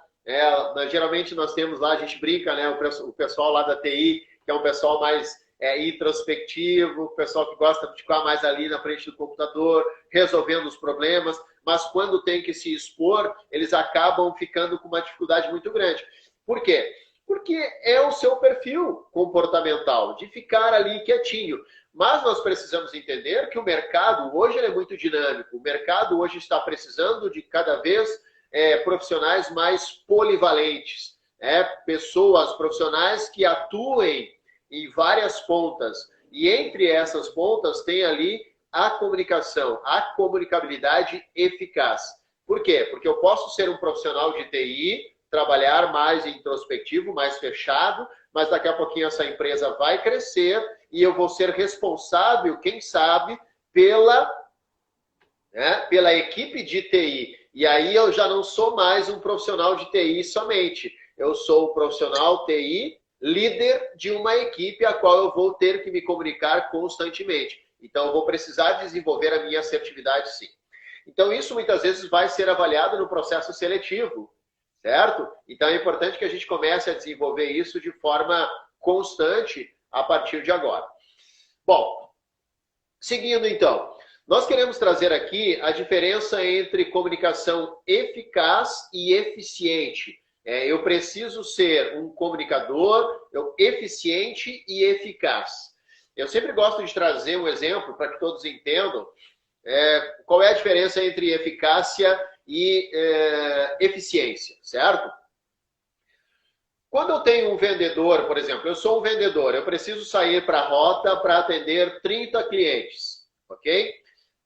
Geralmente nós temos lá, a gente brinca, né, o pessoal lá da TI, que é um pessoal mais introspectivo, o pessoal que gosta de ficar mais ali na frente do computador, resolvendo os problemas, mas quando tem que se expor, eles acabam ficando com uma dificuldade muito grande. Por quê? Porque é o seu perfil comportamental, de ficar ali quietinho. Mas nós precisamos entender que o mercado hoje é muito dinâmico, o mercado hoje está precisando de cada vez profissionais mais polivalentes, pessoas, profissionais que atuem em várias pontas. E entre essas pontas tem ali a comunicação, a comunicabilidade eficaz. Por quê? Porque eu posso ser um profissional de TI, trabalhar mais introspectivo, mais fechado, mas daqui a pouquinho essa empresa vai crescer e eu vou ser responsável, quem sabe, pela equipe de TI. E aí eu já não sou mais um profissional de TI somente. Eu sou um profissional TI, líder de uma equipe a qual eu vou ter que me comunicar constantemente. Então eu vou precisar desenvolver a minha assertividade, sim. Então isso muitas vezes vai ser avaliado no processo seletivo, certo? Então é importante que a gente comece a desenvolver isso de forma constante a partir de agora. Bom, seguindo então. Nós queremos trazer aqui a diferença entre comunicação eficaz e eficiente. Eu preciso ser um comunicador eficiente e eficaz. Eu sempre gosto de trazer um exemplo para que todos entendam qual é a diferença entre eficácia e eficiência, certo? Quando eu tenho um vendedor, por exemplo, eu sou um vendedor, eu preciso sair para a rota para atender 30 clientes, ok?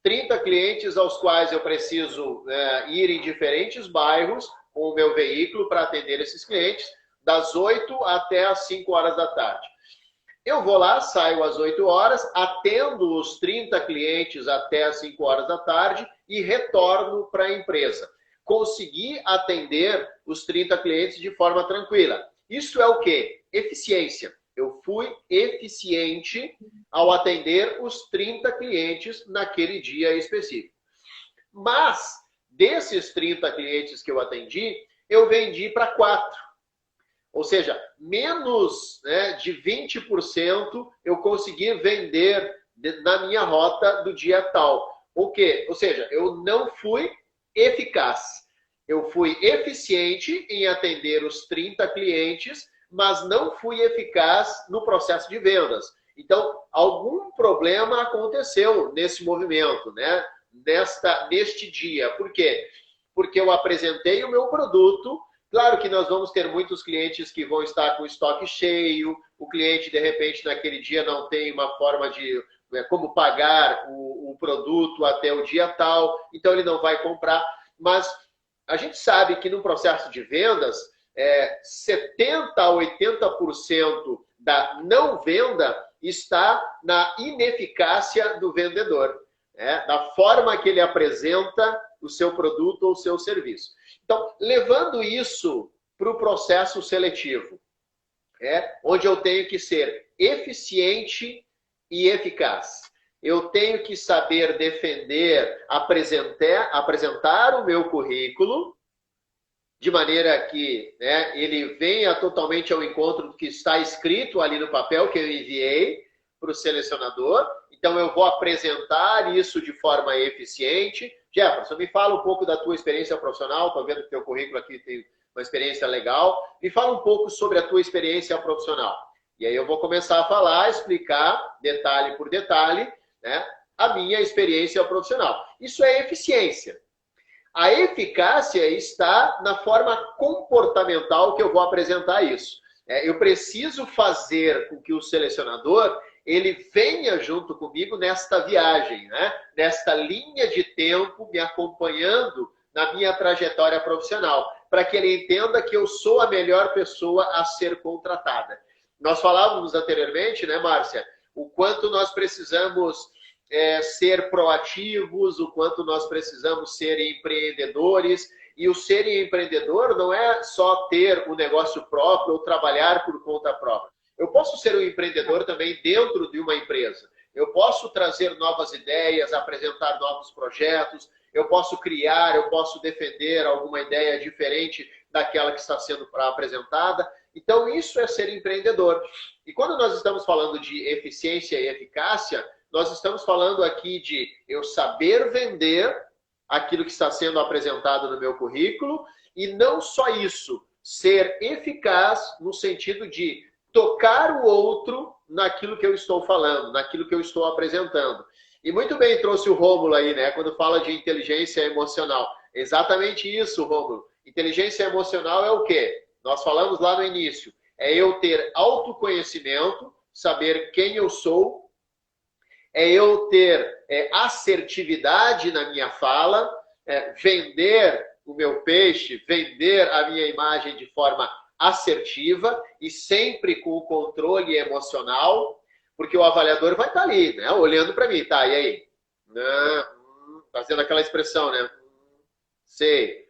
30 clientes aos quais eu preciso ir em diferentes bairros com o meu veículo para atender esses clientes, das 8 até as 5 horas da tarde. Eu vou lá, saio às 8 horas, atendo os 30 clientes até as 5 horas da tarde e retorno para a empresa. Consegui atender os 30 clientes de forma tranquila. Isso é o quê? Eficiência. Eu fui eficiente ao atender os 30 clientes naquele dia específico. Mas, desses 30 clientes que eu atendi, eu vendi para 4. Ou seja, menos de 20% eu consegui vender na minha rota do dia tal. O quê? Ou seja, eu não fui eficaz. Eu fui eficiente em atender os 30 clientes, mas não fui eficaz no processo de vendas. Então, algum problema aconteceu nesse movimento, né? Neste dia. Por quê? Porque eu apresentei o meu produto. Claro que nós vamos ter muitos clientes que vão estar com o estoque cheio, o cliente, de repente, naquele dia não tem uma forma de como pagar o produto até o dia tal, então ele não vai comprar. Mas a gente sabe que no processo de vendas, 70% a 80% da não venda está na ineficácia do vendedor, da forma que ele apresenta o seu produto ou o seu serviço. Então, levando isso para o processo seletivo, onde eu tenho que ser eficiente e eficaz. Eu tenho que saber defender, apresentar o meu currículo, de maneira que ele venha totalmente ao encontro do que está escrito ali no papel que eu enviei para o selecionador. Então, eu vou apresentar isso de forma eficiente. Jefferson, me fala um pouco da tua experiência profissional. Estou vendo que o teu currículo aqui tem uma experiência legal. Me fala um pouco sobre a tua experiência profissional. E aí eu vou começar a falar, explicar, detalhe por detalhe, a minha experiência profissional. Isso é eficiência. A eficácia está na forma comportamental que eu vou apresentar isso. Eu preciso fazer com que o selecionador ele venha junto comigo nesta viagem, né? Nesta linha de tempo, me acompanhando na minha trajetória profissional, para que ele entenda que eu sou a melhor pessoa a ser contratada. Nós falávamos anteriormente, né, Márcia, o quanto nós precisamos ser proativos, o quanto nós precisamos ser empreendedores. E o ser empreendedor não é só ter um negócio próprio ou trabalhar por conta própria. Eu posso ser um empreendedor também dentro de uma empresa. Eu posso trazer novas ideias, apresentar novos projetos, eu posso criar, eu posso defender alguma ideia diferente daquela que está sendo apresentada. Então, isso é ser empreendedor. E quando nós estamos falando de eficiência e eficácia, nós estamos falando aqui de eu saber vender aquilo que está sendo apresentado no meu currículo e não só isso, ser eficaz no sentido de tocar o outro naquilo que eu estou falando, naquilo que eu estou apresentando. E muito bem trouxe o Rômulo aí, né? Quando fala de inteligência emocional. Exatamente isso, Rômulo. Inteligência emocional é o quê? Nós falamos lá no início. É eu ter autoconhecimento, saber quem eu sou, é eu ter assertividade na minha fala, vender o meu peixe, vender a minha imagem de forma assertiva e sempre com o controle emocional, porque o avaliador vai estar ali, né, olhando para mim, tá, e aí? Fazendo aquela expressão, né? Sei.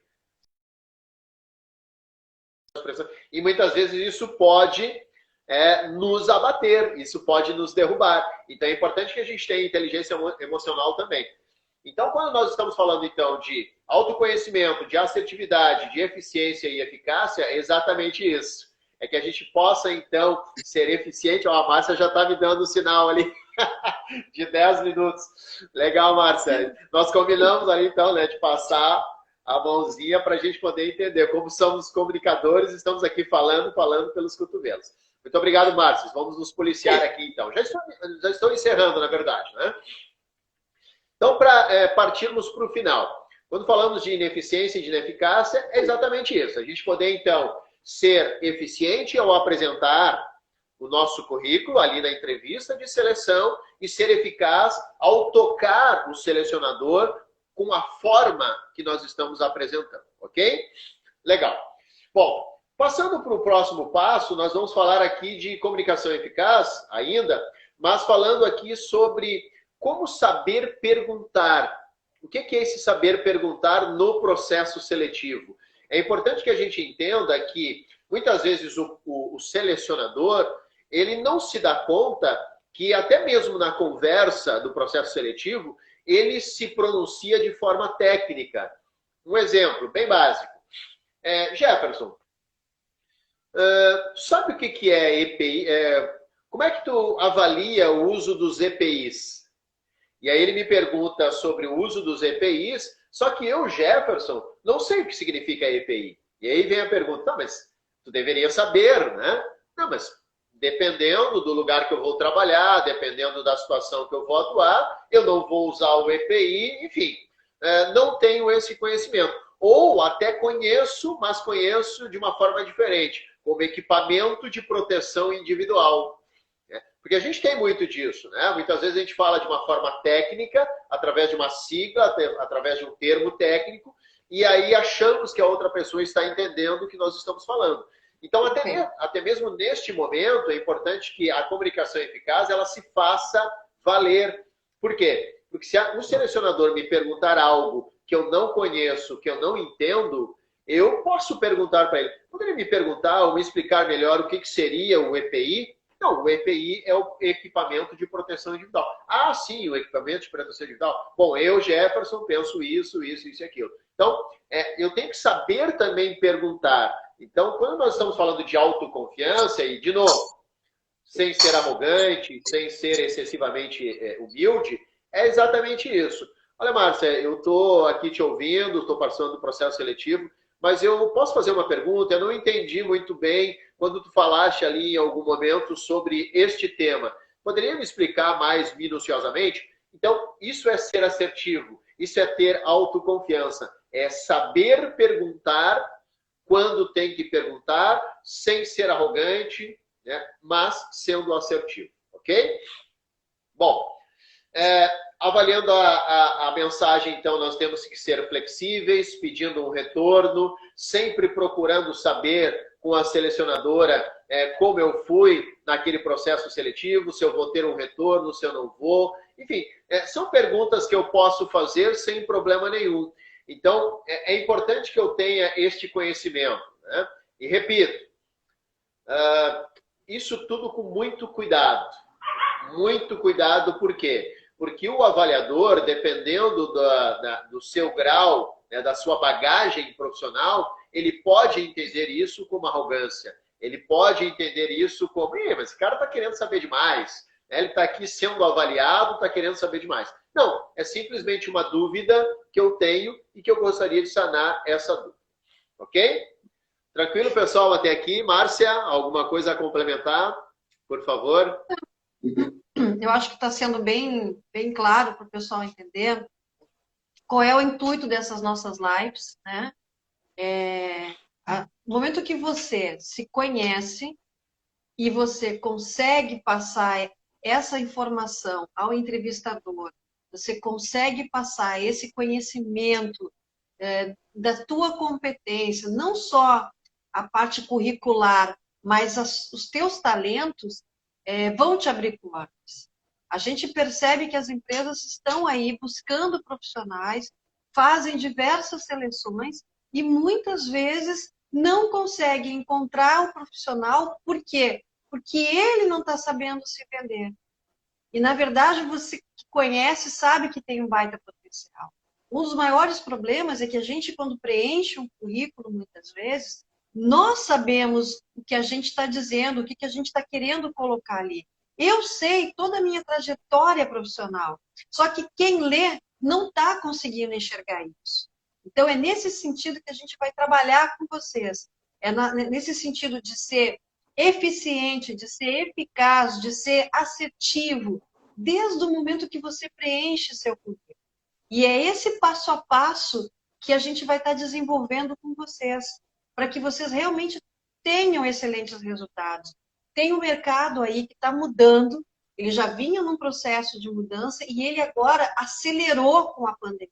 E muitas vezes isso pode nos abater, isso pode nos derrubar. Então é importante que a gente tenha inteligência emocional também. Então, quando nós estamos falando, então, de autoconhecimento, de assertividade, de eficiência e eficácia, é exatamente isso. É que a gente possa, então, ser eficiente. Ó, a Márcia já está me dando um sinal ali de 10 minutos. Legal, Márcia. Nós combinamos ali, então, né, de passar a mãozinha para a gente poder entender. Como somos comunicadores, estamos aqui falando pelos cotovelos. Muito obrigado, Márcia. Vamos nos policiar aqui, então. Já estou encerrando, na verdade, né? Então, para partirmos para o final, quando falamos de ineficiência e de ineficácia, é exatamente isso. A gente poder, então, ser eficiente ao apresentar o nosso currículo ali na entrevista de seleção e ser eficaz ao tocar o selecionador com a forma que nós estamos apresentando, ok? Legal. Bom, passando para o próximo passo, nós vamos falar aqui de comunicação eficaz ainda, mas falando aqui sobre como saber perguntar. O que é esse saber perguntar no processo seletivo? É importante que a gente entenda que, muitas vezes, o selecionador, ele não se dá conta que, até mesmo na conversa do processo seletivo, ele se pronuncia de forma técnica. Um exemplo bem básico. Jefferson, sabe o que é EPI? Como é que tu avalia o uso dos EPIs? E aí ele me pergunta sobre o uso dos EPIs, só que eu, Jefferson, não sei o que significa EPI. E aí vem a pergunta, tá, mas tu deveria saber, né? Não, mas dependendo do lugar que eu vou trabalhar, dependendo da situação que eu vou atuar, eu não vou usar o EPI, enfim, não tenho esse conhecimento. Ou até conheço, mas conheço de uma forma diferente, como equipamento de proteção individual. Porque a gente tem muito disso, né? Muitas vezes a gente fala de uma forma técnica, através de uma sigla, através de um termo técnico, e aí achamos que a outra pessoa está entendendo o que nós estamos falando. Então, até mesmo neste momento, é importante que a comunicação eficaz ela se faça valer. Por quê? Porque se um selecionador me perguntar algo que eu não conheço, que eu não entendo, eu posso perguntar para ele. Poderia me perguntar ou me explicar melhor o que seria o EPI? Não, o EPI é o equipamento de proteção individual. Ah, sim, o equipamento de proteção individual. Bom, eu, Jefferson, penso isso e aquilo. Então, eu tenho que saber também perguntar. Então, quando nós estamos falando de autoconfiança, e, de novo, sem ser arrogante, sem ser excessivamente humilde, é exatamente isso. Olha, Márcia, eu estou aqui te ouvindo, estou passando do processo seletivo, mas eu posso fazer uma pergunta? Eu não entendi muito bem quando tu falaste ali em algum momento sobre este tema. Poderia me explicar mais minuciosamente? Então, isso é ser assertivo, isso é ter autoconfiança, é saber perguntar quando tem que perguntar, sem ser arrogante, né? Mas sendo assertivo, ok? Bom, avaliando a mensagem, então, nós temos que ser flexíveis, pedindo um retorno, sempre procurando saber com a selecionadora como eu fui naquele processo seletivo, se eu vou ter um retorno, se eu não vou. Enfim, são perguntas que eu posso fazer sem problema nenhum. Então, é importante que eu tenha este conhecimento, né? E repito, isso tudo com muito cuidado. Muito cuidado, por quê? Porque o avaliador, dependendo do seu grau, né, da sua bagagem profissional, ele pode entender isso como arrogância. Ele pode entender isso como, mas esse cara está querendo saber demais. Ele está aqui sendo avaliado, está querendo saber demais. Não, é simplesmente uma dúvida que eu tenho e que eu gostaria de sanar essa dúvida. Ok? Tranquilo, pessoal, até aqui. Márcia, alguma coisa a complementar? Por favor. Eu acho que está sendo bem claro para o pessoal entender qual é o intuito dessas nossas lives, né? No momento que você se conhece e você consegue passar essa informação ao entrevistador, você consegue passar esse conhecimento da tua competência, não só a parte curricular, mas os teus talentos vão te abrir portas. A gente percebe que as empresas estão aí buscando profissionais, fazem diversas seleções e muitas vezes não conseguem encontrar o profissional. Por quê? Porque ele não está sabendo se vender. E, na verdade, você que conhece sabe que tem um baita potencial. Um dos maiores problemas é que a gente, quando preenche um currículo, muitas vezes, nós sabemos o que a gente está dizendo, o que a gente está querendo colocar ali. Eu sei toda a minha trajetória profissional, só que quem lê não está conseguindo enxergar isso. Então, é nesse sentido que a gente vai trabalhar com vocês. Nesse sentido de ser eficiente, de ser eficaz, de ser assertivo, desde o momento que você preenche seu currículo. E é esse passo a passo que a gente vai estar desenvolvendo com vocês, para que vocês realmente tenham excelentes resultados. Tem um mercado aí que está mudando, ele já vinha num processo de mudança e ele agora acelerou com a pandemia.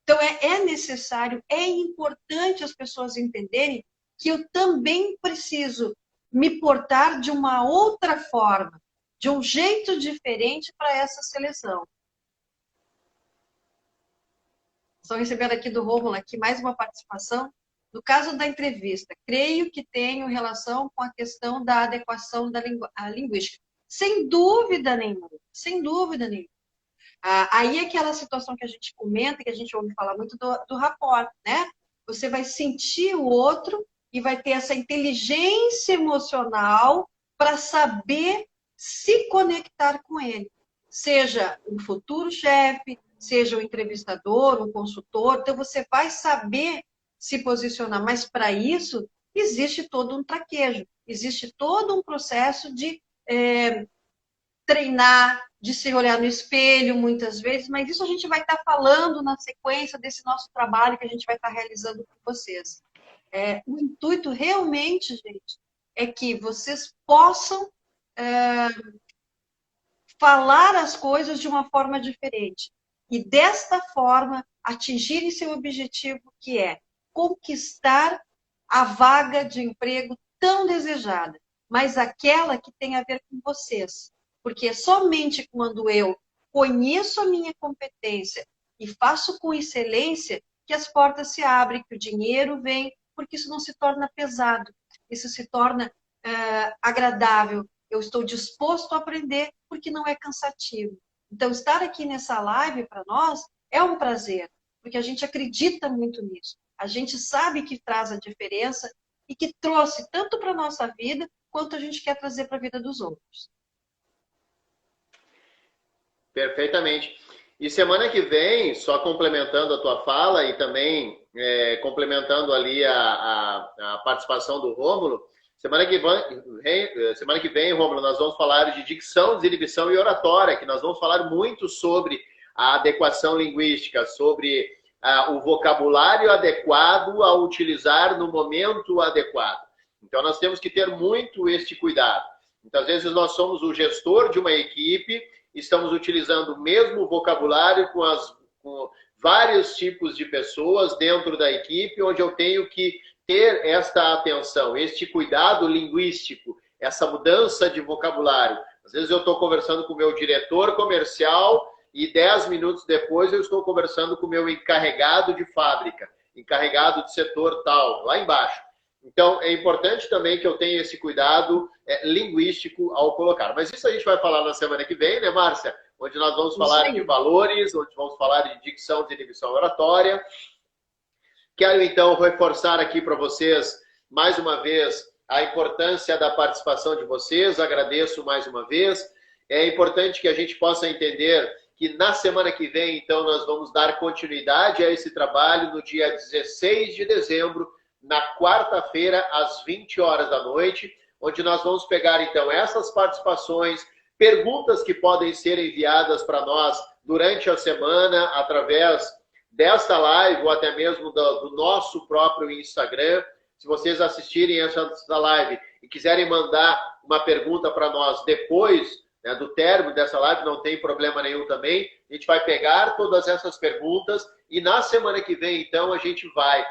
Então, é necessário, é importante as pessoas entenderem que eu também preciso me portar de uma outra forma, de um jeito diferente para essa seleção. Estou recebendo aqui do Rômulo aqui mais uma participação. No caso da entrevista, creio que tenho relação com a questão da adequação da linguística. Sem dúvida nenhuma, sem dúvida nenhuma. Aí é aquela situação que a gente comenta, que a gente ouve falar muito do rapport, né? Você vai sentir o outro e vai ter essa inteligência emocional para saber se conectar com ele. Seja um futuro chefe, seja um entrevistador, um consultor, então você vai saber se posicionar. Mas para isso, existe todo um traquejo, existe todo um processo de treinar, de se olhar no espelho muitas vezes, mas isso a gente vai estar falando na sequência desse nosso trabalho que a gente vai estar realizando com vocês. O intuito realmente, gente, é que vocês possam falar as coisas de uma forma diferente e desta forma atingirem seu objetivo, que é conquistar a vaga de emprego tão desejada, mas aquela que tem a ver com vocês. Porque somente quando eu conheço a minha competência e faço com excelência que as portas se abrem, que o dinheiro vem, porque isso não se torna pesado, isso se torna agradável. Eu estou disposto a aprender porque não é cansativo. Então, estar aqui nessa live para nós é um prazer, porque a gente acredita muito nisso. A gente sabe que traz a diferença e que trouxe tanto para a nossa vida, quanto a gente quer trazer para a vida dos outros. Perfeitamente. E semana que vem, só complementando a tua fala e também complementando ali a participação do Rômulo, Semana que vem, Rômulo, nós vamos falar de dicção, desinibição e oratória, que nós vamos falar muito sobre a adequação linguística, sobre o vocabulário adequado a utilizar no momento adequado. Então, nós temos que ter muito este cuidado. Muitas vezes nós somos o gestor de uma equipe, estamos utilizando o mesmo vocabulário com vários tipos de pessoas dentro da equipe, onde eu tenho que ter esta atenção, este cuidado linguístico, essa mudança de vocabulário. Às vezes eu estou conversando com o meu diretor comercial e 10 minutos depois eu estou conversando com o meu encarregado de fábrica, encarregado de setor tal, lá embaixo. Então, é importante também que eu tenha esse cuidado linguístico ao colocar. Mas isso a gente vai falar na semana que vem, né, Márcia? Onde nós vamos falar de valores, onde vamos falar de dicção, desinibição oratória. Quero, então, reforçar aqui para vocês, mais uma vez, a importância da participação de vocês. Agradeço mais uma vez. É importante que a gente possa entender que na semana que vem, então, nós vamos dar continuidade a esse trabalho no dia 16 de dezembro, na quarta-feira, às 20 horas da noite, onde nós vamos pegar, então, essas participações, perguntas que podem ser enviadas para nós durante a semana, através desta live, ou até mesmo do nosso próprio Instagram. Se vocês assistirem essa live e quiserem mandar uma pergunta para nós depois, né, do término dessa live, não tem problema nenhum também. A gente vai pegar todas essas perguntas e na semana que vem, então, a gente vai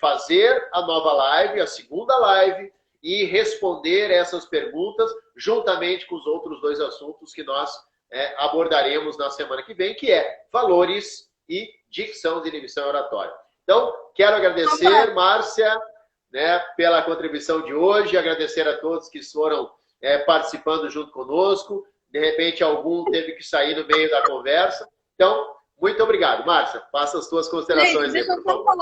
fazer a nova live, a segunda live, e responder essas perguntas juntamente com os outros dois assuntos que nós abordaremos na semana que vem, que é valores e dicção, desinibição e oratória. Então, quero agradecer, Márcia, né, pela contribuição de hoje, agradecer a todos que foram participando junto conosco. De repente, algum teve que sair no meio da conversa. Então, muito obrigado. Márcia, faça as suas considerações aí, por favor.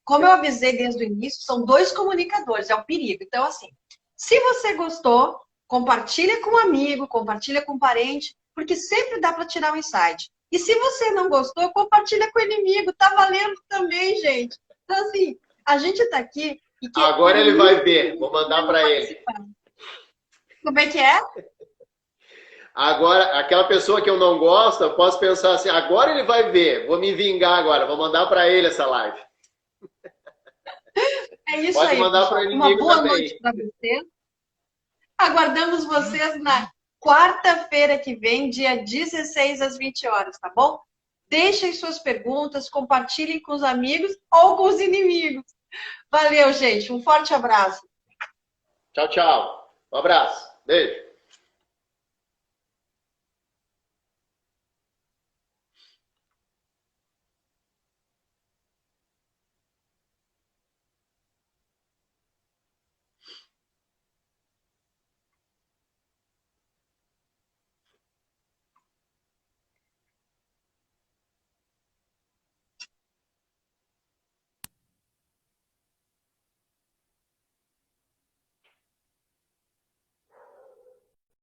Como eu avisei desde o início, são dois comunicadores, é o perigo. Então, assim, se você gostou, compartilha com um amigo, compartilha com um parente, porque sempre dá para tirar um insight. E se você não gostou, compartilha com o inimigo, tá valendo também, gente. Então, assim, a gente tá aqui... Agora ele vai ver, vou mandar para ele. Como é que é? Agora, aquela pessoa que eu não gosto, eu posso pensar assim, agora ele vai ver, vou me vingar agora, vou mandar para ele essa live. É isso. Pode aí. Mandar para o Uma boa também. Noite para vocês. Aguardamos vocês na quarta-feira que vem, dia 16 às 20 horas, tá bom? Deixem suas perguntas, compartilhem com os amigos ou com os inimigos. Valeu, gente. Um forte abraço. Tchau, tchau. Um abraço. Beijo.